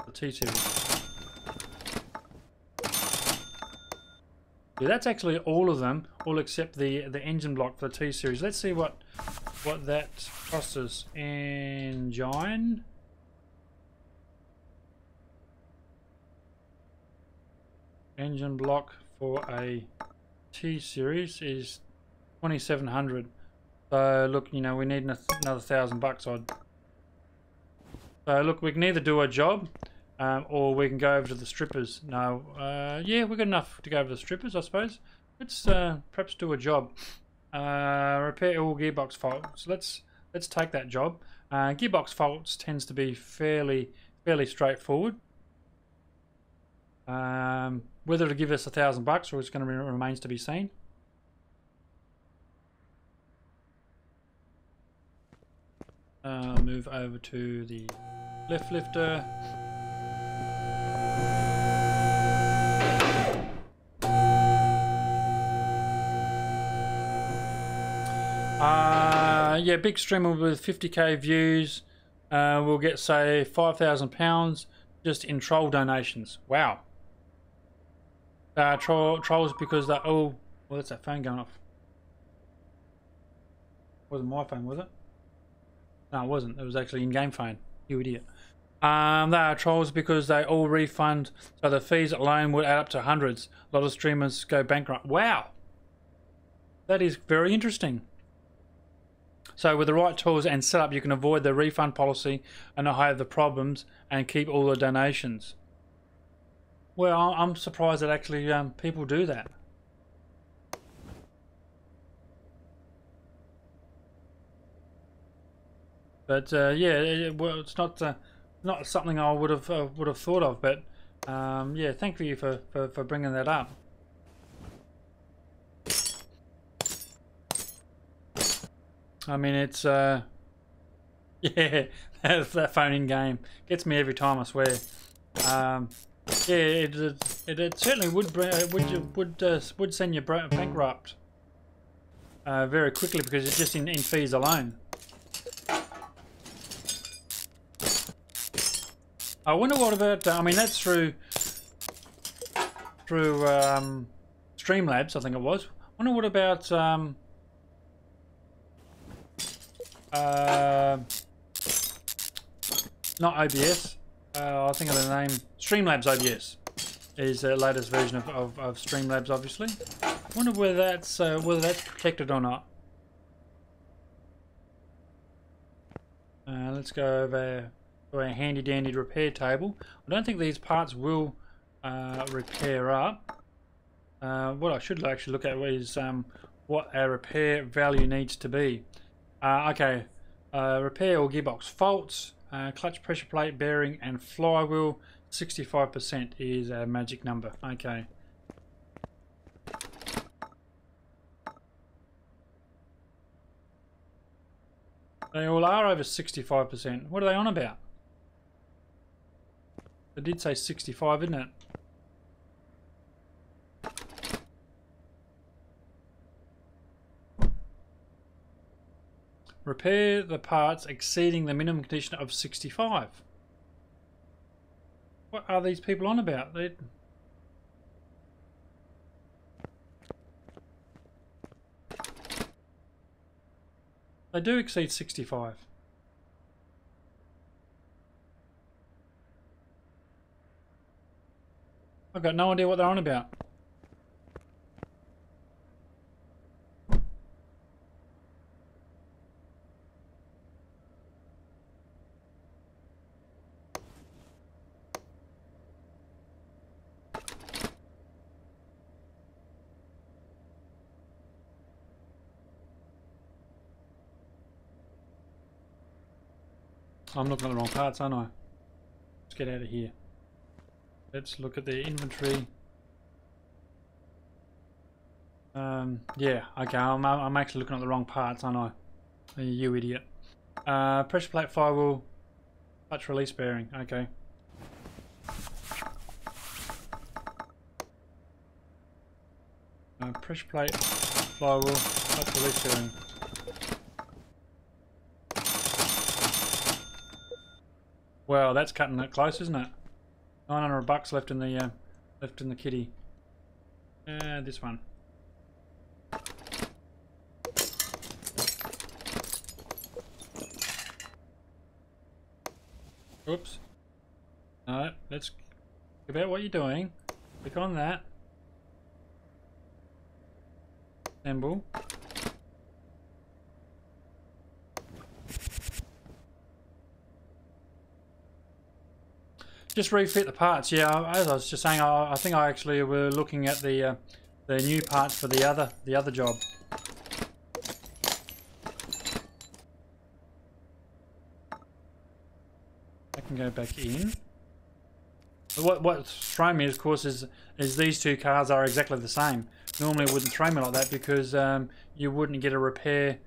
The T series. Yeah, that's actually all of them, all except the engine block for the T series. Let's see what that costs us. Engine. Engine block for a T series is 2,700. So look, we need another $1,000 odd. So look, we can either do a job, or we can go over to the strippers. No, yeah, we've got enough to go over to the strippers, I suppose. Let's perhaps do a job. Repair all gearbox faults. Let's take that job. Gearbox faults tends to be fairly straightforward. Whether it'll give us $1,000 or it's going to remains to be seen. Move over to the lift lifter. Yeah, big streamer with 50k views will get, say, £5,000 just in troll donations. Wow. Trolls because they're all... Well, that's that phone going off. Wasn't my phone, was it? No, it wasn't. It was actually in-game phone. You idiot. They are trolls because they all refund, so the fees alone would add up to hundreds. A lot of streamers go bankrupt. Wow. That is very interesting. So with the right tools and setup, you can avoid the refund policy and not have the problems and keep all the donations. Well, I'm surprised that actually people do that. But yeah, well, it's not something I would have thought of. But yeah, thank you for bringing that up. I mean, it's yeah, that phone in game gets me every time, I swear. Yeah, it certainly would send you bankrupt very quickly because it's just in fees alone. I wonder what about. I mean, that's through Streamlabs, I think it was. I wonder what about not OBS. I think of the name. Streamlabs OBS is the latest version of Streamlabs, obviously. I wonder whether that's protected or not. Let's go over to our handy dandy repair table. I don't think these parts will repair up. What I should actually look at is what our repair value needs to be. Okay, repair or gearbox faults, clutch pressure plate, bearing and flywheel. 65% is our magic number. Okay. They all are over 65%. What are they on about? They did say 65, isn't it? Repair the parts exceeding the minimum condition of 65. What are these people on about? They do exceed 65. I've got no idea what they're on about. I'm looking at the wrong parts, aren't I? Let's get out of here. Let's look at the inventory. Yeah, okay, I'm actually looking at the wrong parts, aren't I? You idiot. Pressure plate, firewall, clutch release bearing, okay. Pressure plate, firewall, clutch release bearing. Well, that's cutting it close, isn't it? $900 left in the kitty. This one. Oops. No, let's think about what you're doing. Click on that. Assemble. Just refit the parts. Yeah, as I was just saying, I think I actually were looking at the new parts for the other job. I can go back in. What's thrown me, of course, is these two cars are exactly the same. Normally it wouldn't throw me like that because you wouldn't get a repair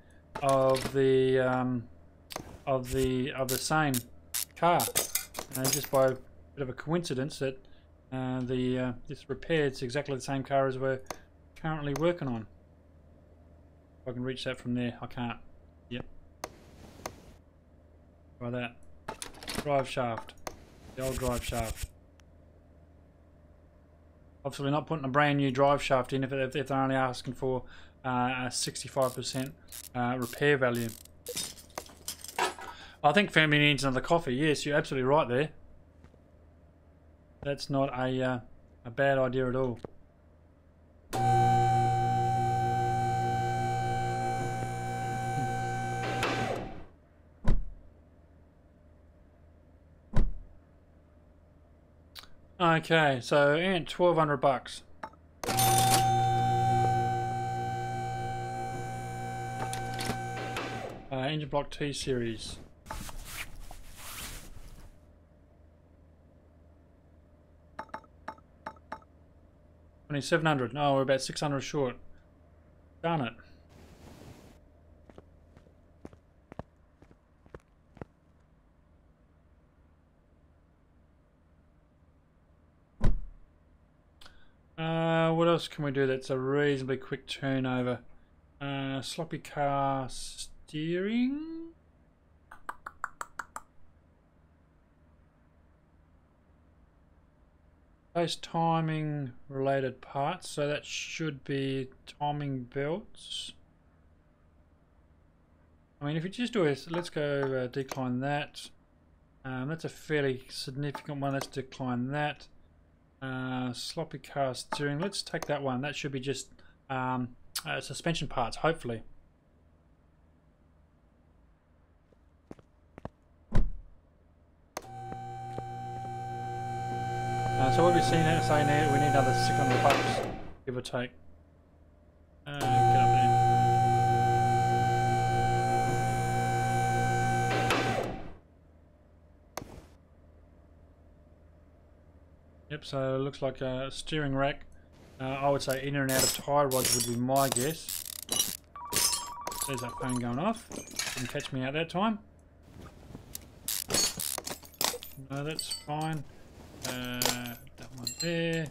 of the same car. Just by a bit of a coincidence that this repair, it's exactly the same car as we're currently working on. If I can reach that from there, I can't. Yep. Try that. Drive shaft. The old drive shaft. Obviously not putting a brand new drive shaft in if they're only asking for a 65% repair value. I think Firmbie needs another coffee. Yes, you're absolutely right there. That's not a bad idea at all. Okay, so and $1,200. Engine block T series. $2,700. No, we're about 600 short. Darn it. What else can we do that's a reasonably quick turnover? Sloppy car steering. Those timing related parts, so that should be timing belts. I mean, if you just do it, let's go decline that. That's a fairly significant one. Let's decline that. Sloppy car steering. Let's take that one. That should be just suspension parts, hopefully. So what we've seen saying there, we need another $600, give or take. Get up there. Yep, so it looks like a steering rack. I would say in and out of tie rods would be my guess. There's that phone going off. Didn't catch me out that time. No, that's fine. That one there,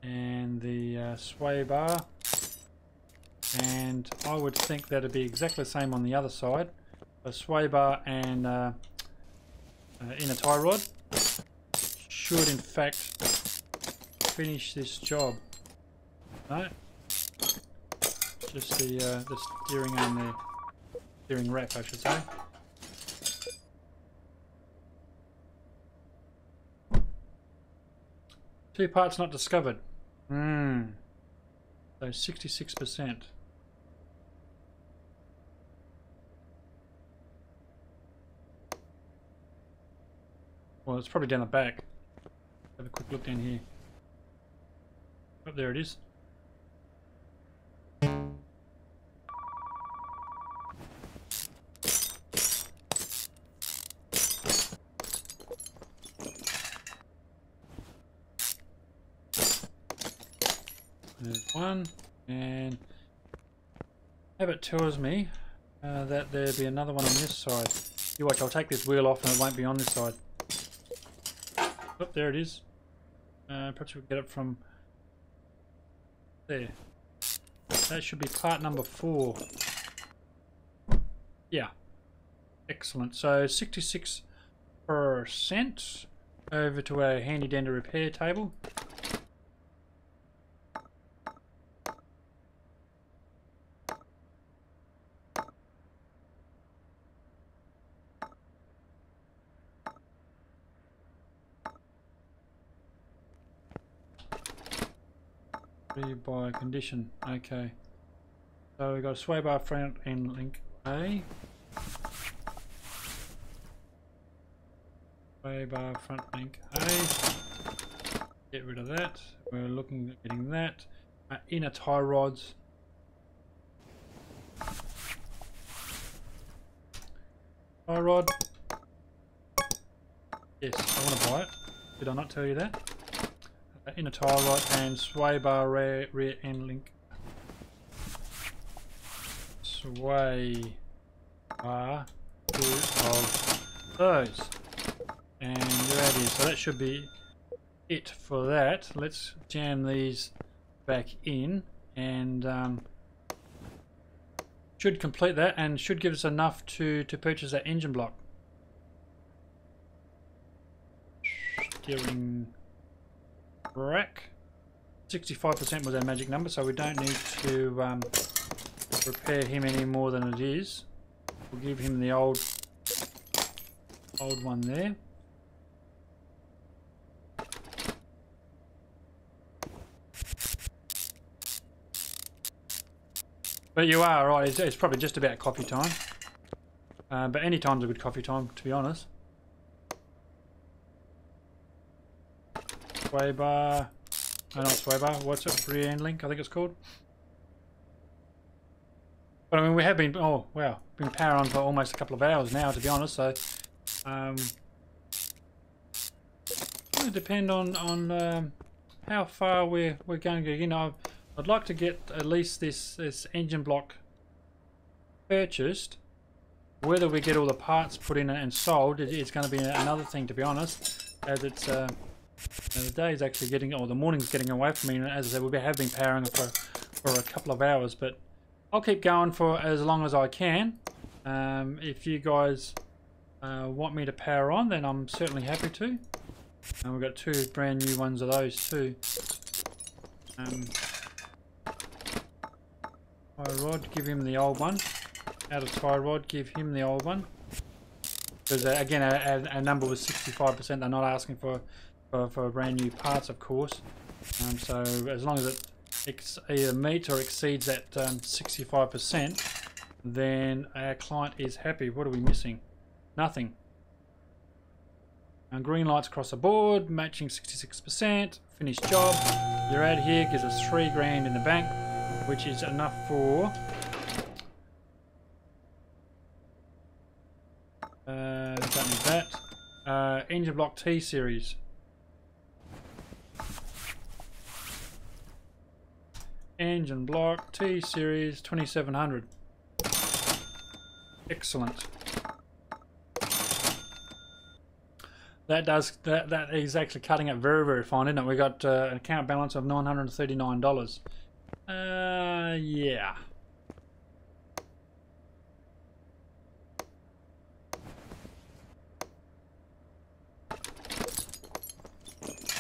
and the sway bar, and I would think that'd be exactly the same on the other side. A sway bar and inner tie rod should in fact finish this job. No, just the steering and the steering rack, I should say. Two parts not discovered. So 66%. Well, it's probably down the back. Have a quick look down here. Oh, there it is. There's one, and Habit tells me that there'll be another one on this side. You watch, I'll take this wheel off and it won't be on this side. Oh, there it is. Perhaps we'll get it from there. That should be part number 4. Yeah. Excellent. So 66% over to our handy dandy repair table. By condition. Okay. So we've got a sway bar front end link A. Sway bar front link A. Get rid of that. We're looking at getting that. Inner tie rods. Tie rod. Yes, I want to buy it. Did I not tell you that? Inner tie rod and sway bar rear end link. Sway bar, 2 of those. And you're out here. So that should be it for that. Let's jam these back in and should complete that and should give us enough to purchase that engine block. Steering rack. 65% was our magic number, so we don't need to repair him any more than it is. We'll give him the old one there. But you are right, it's probably just about coffee time. But any time's a good coffee time, to be honest. Sway bar. No, not sway bar. What's it? Rear end link, I think it's called. But I mean, we have been, oh wow, been power on for almost a couple of hours now, to be honest. So, it'll depend on how far we're going to. You know, I'd like to get at least this engine block purchased. Whether we get all the parts put in and sold, it's going to be another thing, to be honest. As it's the day is actually getting, or the morning's getting away from me. And as I said, we have been powering it for a couple of hours, but I'll keep going for as long as I can. If you guys want me to power on, then I'm certainly happy to. And we've got 2 brand new ones of those too. Tie rod, give him the old one. Out of tie rod, give him the old one. Because again, our number was 65%. They're not asking for brand new parts, of course. So as long as it either meets or exceeds that 65%, then our client is happy. What are we missing? Nothing. And green lights across the board, matching 66%. Finished job. You're out here, gives us $3 grand in the bank, which is enough for don't need that. Engine block T series. Engine block T series 2700. Excellent. That is actually cutting it very, very fine, isn't it? We got an account balance of $939. Yeah.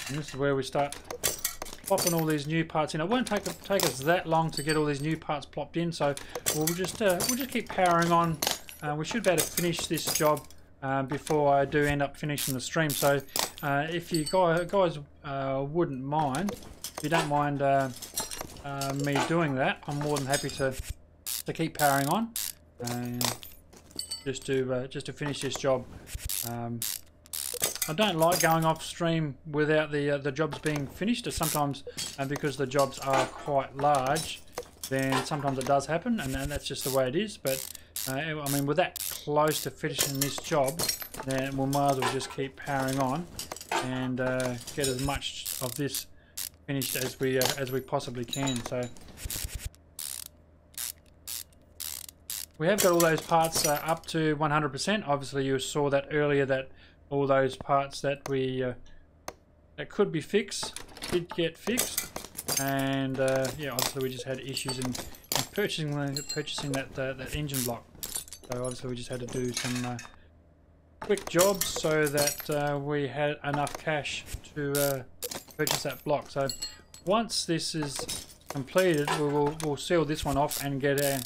And this is where we start plopping all these new parts in. It won't take us that long to get all these new parts plopped in, so we'll just keep powering on. We should be able to finish this job before I do end up finishing the stream. So if you guys wouldn't mind, if you don't mind me doing that, I'm more than happy to keep powering on just to finish this job. I don't like going off stream without the jobs being finished. Sometimes because the jobs are quite large, then sometimes it does happen, and that's just the way it is. But I mean, we're that close to finishing this job, then we might as well just keep powering on and get as much of this finished as we possibly can. So we have got all those parts up to 100%. Obviously, you saw that earlier, that all those parts that we that could be fixed did get fixed, and yeah, obviously we just had issues in purchasing that engine block. So obviously we just had to do some quick jobs so that we had enough cash to purchase that block. So once this is completed, we'll seal this one off and get a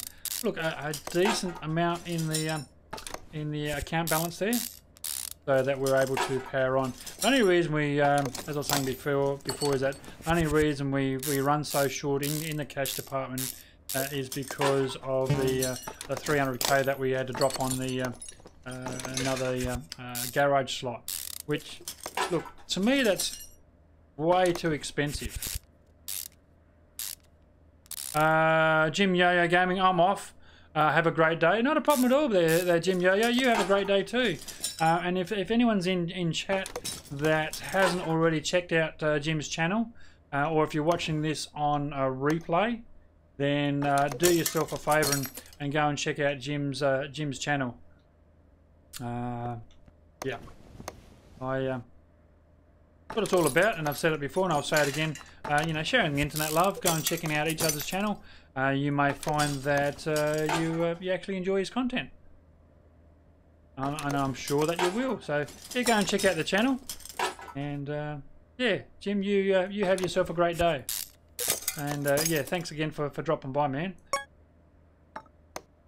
decent amount in the account balance there, so that we're able to power on. The only reason we, as I was saying before, is that the only reason we run so short in the cash department is because of the 300k that we had to drop on the another garage slot. Which, look, to me that's way too expensive. Jim Yo-Yo Gaming, I'm off. Have a great day. Not a problem at all there Jim Yo-Yo. You have a great day too. And if anyone's in chat that hasn't already checked out Jim's channel, or if you're watching this on a replay, then do yourself a favour and go and check out Jim's channel. Yeah, what it's all about, and I've said it before and I'll say it again. You know, sharing the internet love, go and checking out each other's channel. You may find that you actually enjoy his content. And I'm sure that you will. So yeah, go and check out the channel. And yeah, Jim, you have yourself a great day. And yeah, thanks again for dropping by, man.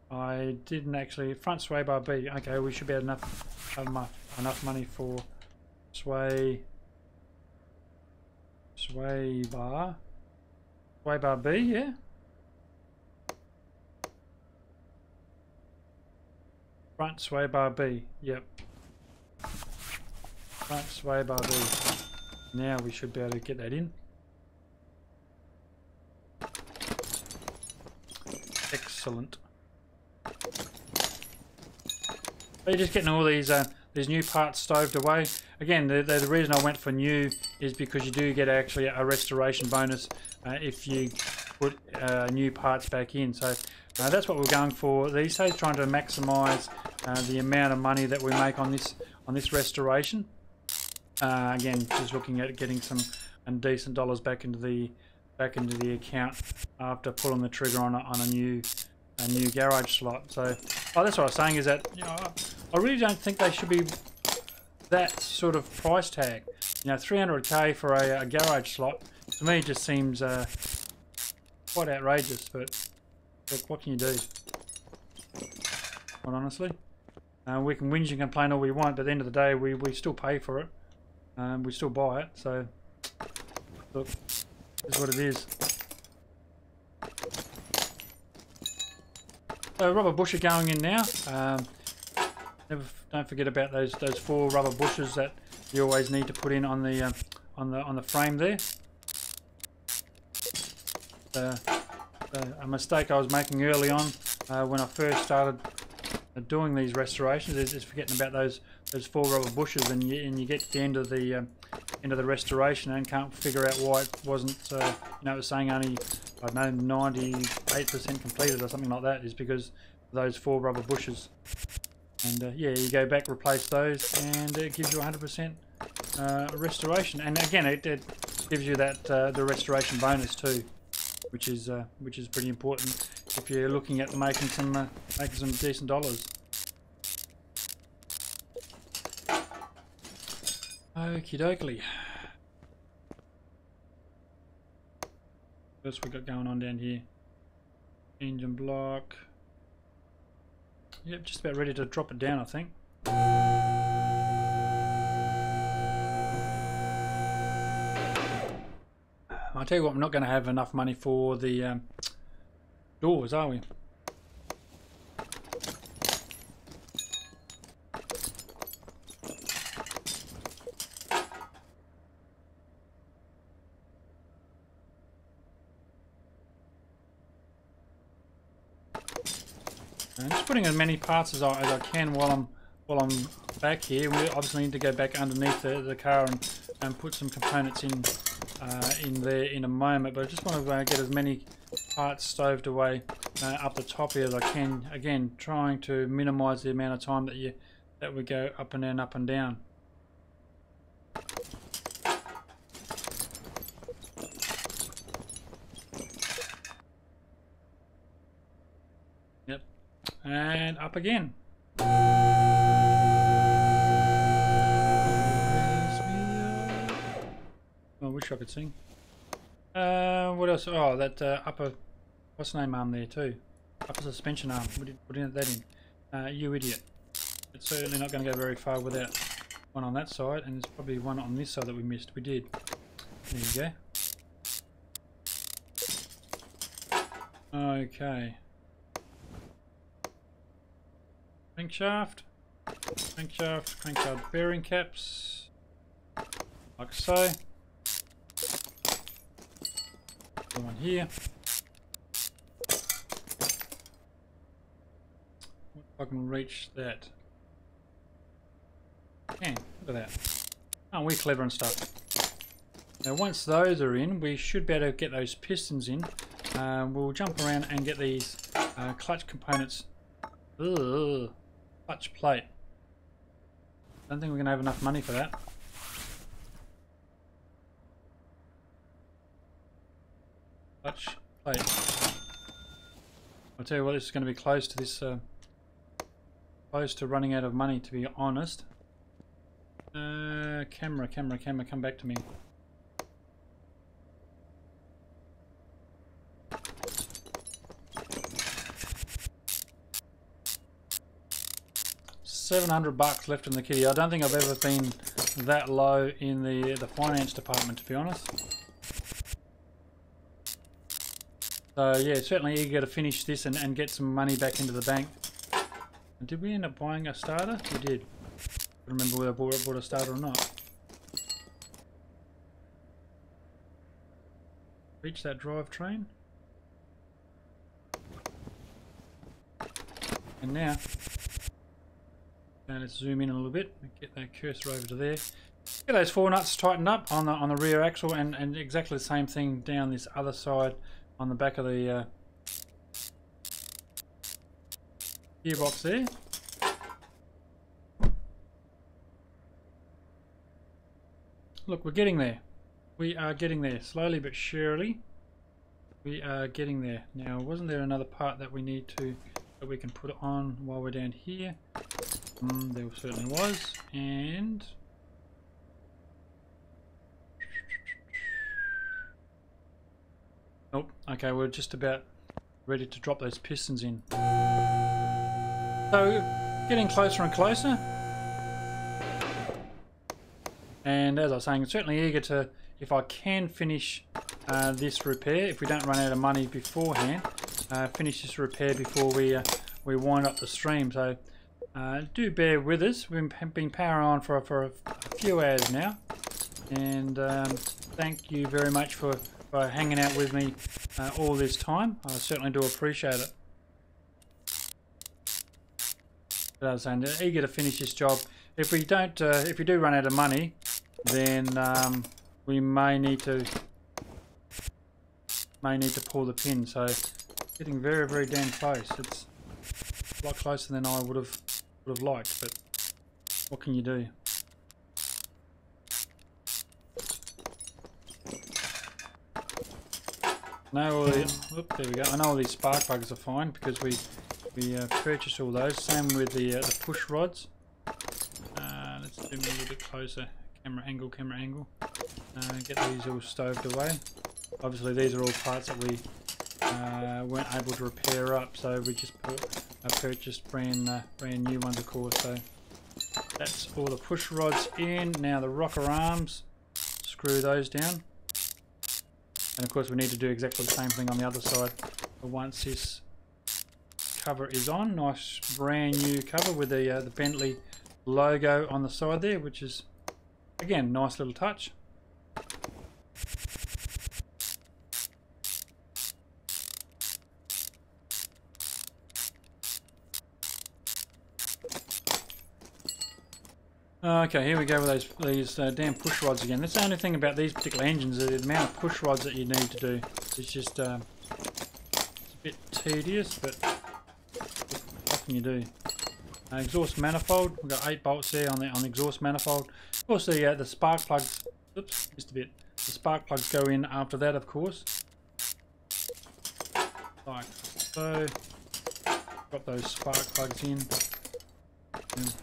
I didn't actually front sway bar B. Okay, we should be enough money for sway bar B. Yeah. Front sway bar B, yep. Front sway bar B. Now we should be able to get that in. Excellent. So you're just getting all these new parts stoved away. Again, the reason I went for new is because you do get actually a restoration bonus if you put new parts back in. So that's what we're going for these days, trying to maximise the amount of money that we make on this restoration. Again, just looking at getting some decent dollars back into the account after pulling the trigger on a new garage slot. So that's what I was saying, is that, you know, I really don't think they should be that sort of price tag. You know, 300k for a garage slot to me just seems quite outrageous. But what can you do? Quite honestly, we can whinge and complain all we want, but at the end of the day, we still pay for it. We still buy it. So look, this is what it is. So rubber busher going in now. Don't forget about those 4 rubber bushes that you always need to put in on the frame there. A mistake I was making early on when I first started doing these restorations is forgetting about those 4 rubber bushes, and you get to the end of the restoration and can't figure out why it wasn't. You know, it was saying only, I don't know, 98% completed or something like that. Is because of those 4 rubber bushes. And yeah, you go back, replace those, and it gives you 100% restoration. And again, it gives you that the restoration bonus too, which is pretty important if you're looking at making some decent dollars. Okie dokie. What else we got going on down here? Engine block. Yep, just about ready to drop it down, I think. I'll tell you what, we're not going to have enough money for the doors, are we? And just putting as many parts as I can while I'm back here. We obviously need to go back underneath the car and put some components in there in a moment. But I just want to get as many parts stoved away up the top here as I can. Again, trying to minimise the amount of time that we go up and down, up and down. Yep, and up again. I wish I could sing. What else? Oh, that upper, what's the name arm there too? Upper suspension arm. We did that in. You idiot. It's certainly not going to go very far without one on that side, and there's probably one on this side that we missed. We did. There you go. Okay. Crankshaft, crankshaft bearing caps, like so. One here. If I can reach that. Man, look at that. Aren't we clever and stuff? Now once those are in, we should be able to get those pistons in. We'll jump around and get these clutch components. Ugh, clutch plate. Don't think we're going to have enough money for that. Clutch plate. I'll tell you what, this is going to be close to this, close to running out of money, to be honest. Camera, come back to me. $700 left in the kitty. I don't think I've ever been that low in the finance department, to be honest. So yeah, certainly eager to finish this and get some money back into the bank. And did we end up buying a starter? We did. I don't remember whether I bought a starter or not. Reach that drivetrain. And now, let's zoom in a little bit and get that cursor over to there. Get those 4 nuts tightened up on the rear axle, and exactly the same thing down this other side on the back of the gearbox there. Look, we're getting there. We are getting there, slowly but surely. We are getting there. Now, wasn't there another part that we need to, that we can put on while we're down here? There certainly was. And oh, okay, we're just about ready to drop those pistons in. So, getting closer and closer. And as I was saying, certainly eager to, if I can finish this repair, if we don't run out of money beforehand, finish this repair before we wind up the stream. So do bear with us. We've been powering on for a few hours now, and thank you very much for hanging out with me all this time. I certainly do appreciate it. But as I was saying, eager to finish this job. If we don't, if we do run out of money, then we may need to pull the pin. So getting very, very damn close. It's a lot closer than I would have liked, but what can you do? Now all the, whoop, there we go. I know all these spark plugs are fine because we purchased all those. Same with the push rods. Let's zoom in a little bit closer. Camera angle. Get these all stowed away. Obviously these are all parts that we weren't able to repair up, so we just purchased brand new ones, of course. So that's all the push rods in. Now the rocker arms, screw those down, and of course we need to do exactly the same thing on the other side. But once this cover is on, nice brand new cover with the Bentley logo on the side there, which is again nice little touch. Okay, here we go with these damn push rods again. That's the only thing about these particular engines, is the amount of push rods that you need to do. It's just it's a bit tedious, but what can you do? Exhaust manifold, we've got 8 bolts there on the exhaust manifold. Of course the spark plugs, oops, missed a bit. The spark plugs go in after that, of course. Like so. Got those spark plugs in. And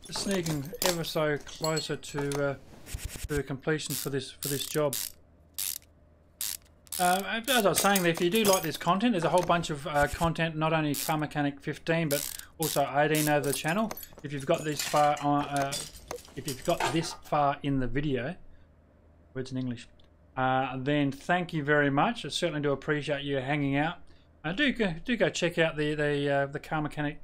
just sneaking ever so closer to completion for this job. As I was saying, if you do like this content, there's a whole bunch of content, not only Car Mechanic 15 but also 18 over the channel. If you've got this far in the video, words in English, then thank you very much. I certainly do appreciate you hanging out. Do go check out the Car Mechanic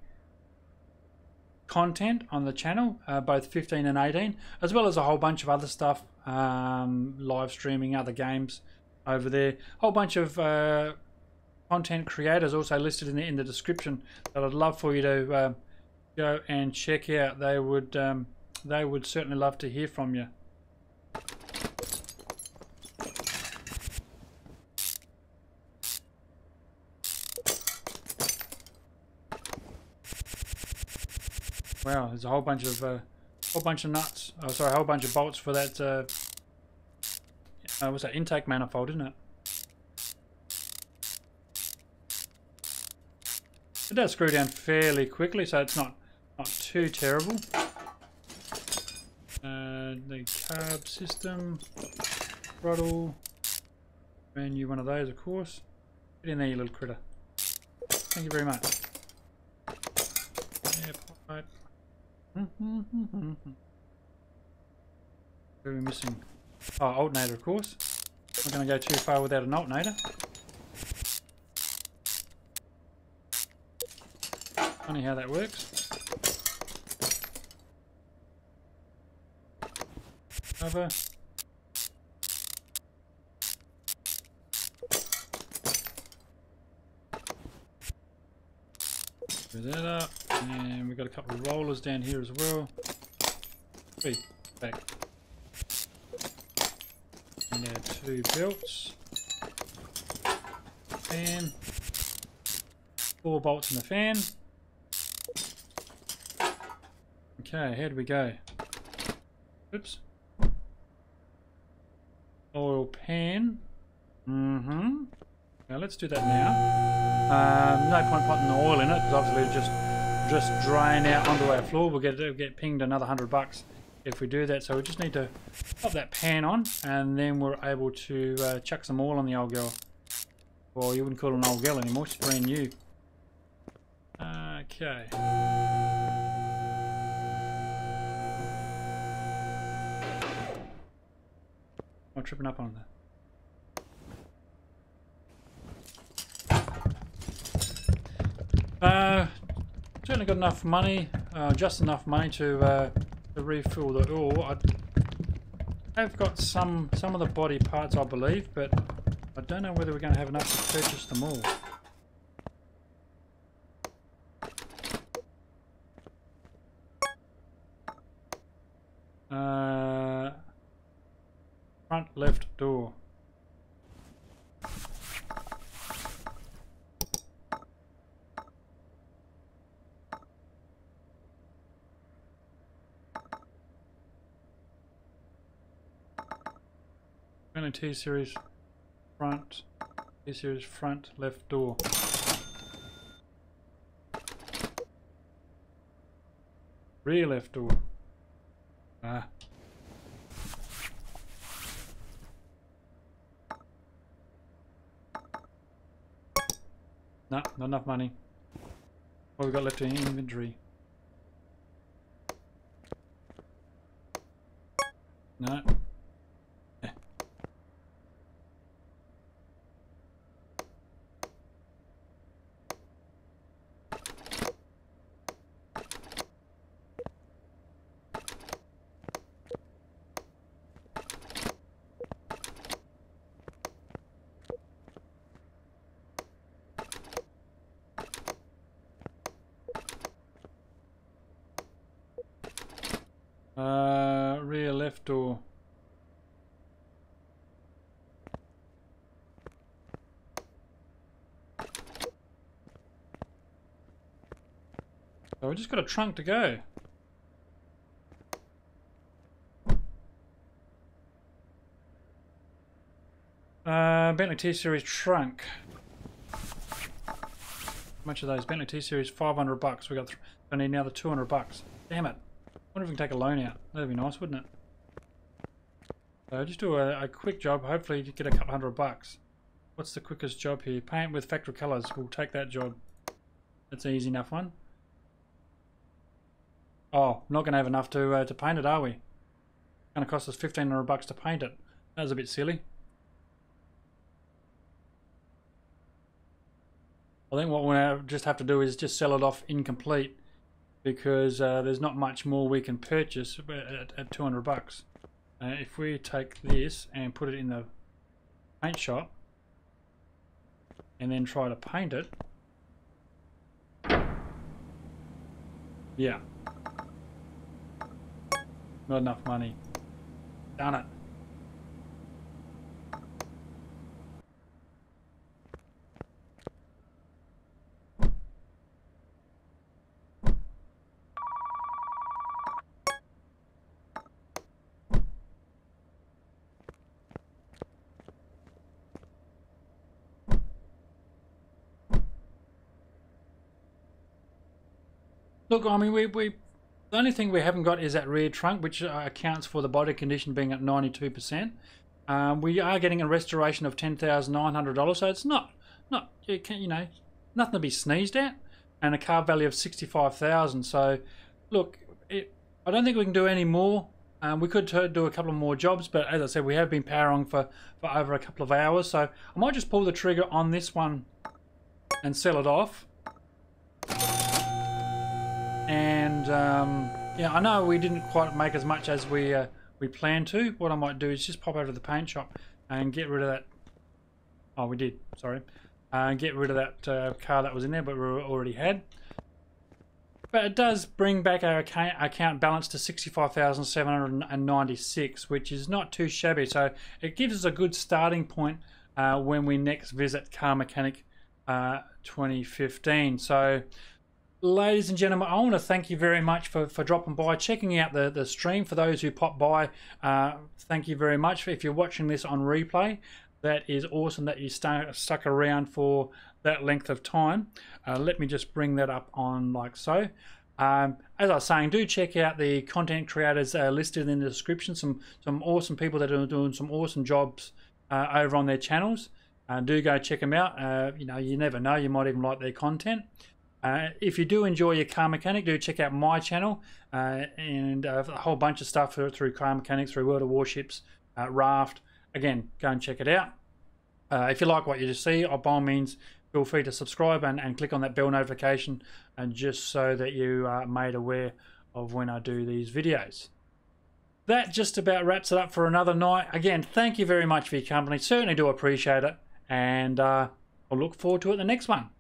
content on the channel, both 15 and 18, as well as a whole bunch of other stuff, live streaming other games over there. Whole bunch of content creators also listed in the description that I'd love for you to go and check out. They would certainly love to hear from you. Wow, there's a whole bunch of nuts. Oh, sorry, a whole bunch of bolts for that. What's that? Intake manifold, isn't it? It does screw down fairly quickly, so it's not too terrible. The carb system, throttle, brand new one of those, of course. Get in there, you little critter. Thank you very much. Air pipe. What are we missing? Oh, alternator, of course. Not going to go too far without an alternator. Funny how that works. Cover. Screw that up. And we've got a couple of rollers down here as well. 3 back. And our 2 belts. Fan. 4 bolts in the fan. Okay, how do we go? Oops. Oil pan. Now let's do that now. No point putting the oil in it because obviously it'll just drain out onto our floor. We'll get pinged another $100 if we do that. So we just need to pop that pan on, and then we're able to chuck some oil on the old girl. Well, you wouldn't call it an old girl anymore. It's brand new. Okay. I'm tripping up on that. Certainly got enough money, just enough money to refill the oil. I have got some of the body parts, I believe, but I don't know whether we're going to have enough to purchase them all. Front left door. Only T-series front, T-series front left door. Rear left door. Ah. No, not enough money. What we got left in inventory? No. Rear left door. So we just got a trunk to go. Bentley T-Series trunk. How much are those? Bentley T-Series, $500. We got. I need another $200. Damn it! I wonder if we can take a loan out. That'd be nice, wouldn't it? So just do a quick job. Hopefully, you get a couple $100. What's the quickest job here? Paint with factory colours. We'll take that job. That's an easy enough one. Oh, not going to have enough to paint it, are we? It's going to cost us $1,500 to paint it. That was a bit silly. I think what we'll just have to do is just sell it off incomplete, because there's not much more we can purchase at $200. If we take this and put it in the paint shop and then try to paint it, yeah, not enough money. Darn it. Look, I mean, the only thing we haven't got is that rear trunk, which accounts for the body condition being at 92%. We are getting a restoration of $10,900, so it's not you know, nothing to be sneezed at, and a car value of $65,000. So, look, I don't think we can do any more. We could do a couple of more jobs, but as I said, we have been powering for over a couple of hours, so I might just pull the trigger on this one and sell it off. And yeah, I know we didn't quite make as much as we planned to. What I might do is just pop over to the paint shop and get rid of that. Oh, we did. Sorry. Get rid of that car that was in there, but we already had. But it does bring back our account balance to 65,796, which is not too shabby. So it gives us a good starting point when we next visit Car Mechanic 2015. So, ladies and gentlemen, I want to thank you very much for dropping by, checking out the stream. For those who popped by, thank you very much. If you're watching this on replay, that is awesome that you stuck around for that length of time. Let me just bring that up on like so. As I was saying, do check out the content creators listed in the description. Some awesome people that are doing some awesome jobs over on their channels. Do go check them out. You know, you never know, you might even like their content. If you do enjoy your car mechanic, do check out my channel and a whole bunch of stuff through Car Mechanic, through World of Warships, Raft. Again, go and check it out. If you like what you just see, by all means, feel free to subscribe and click on that bell notification, and just so that you are made aware of when I do these videos. That just about wraps it up for another night. Again, thank you very much for your company. Certainly do appreciate it, and I'll look forward to it the next one.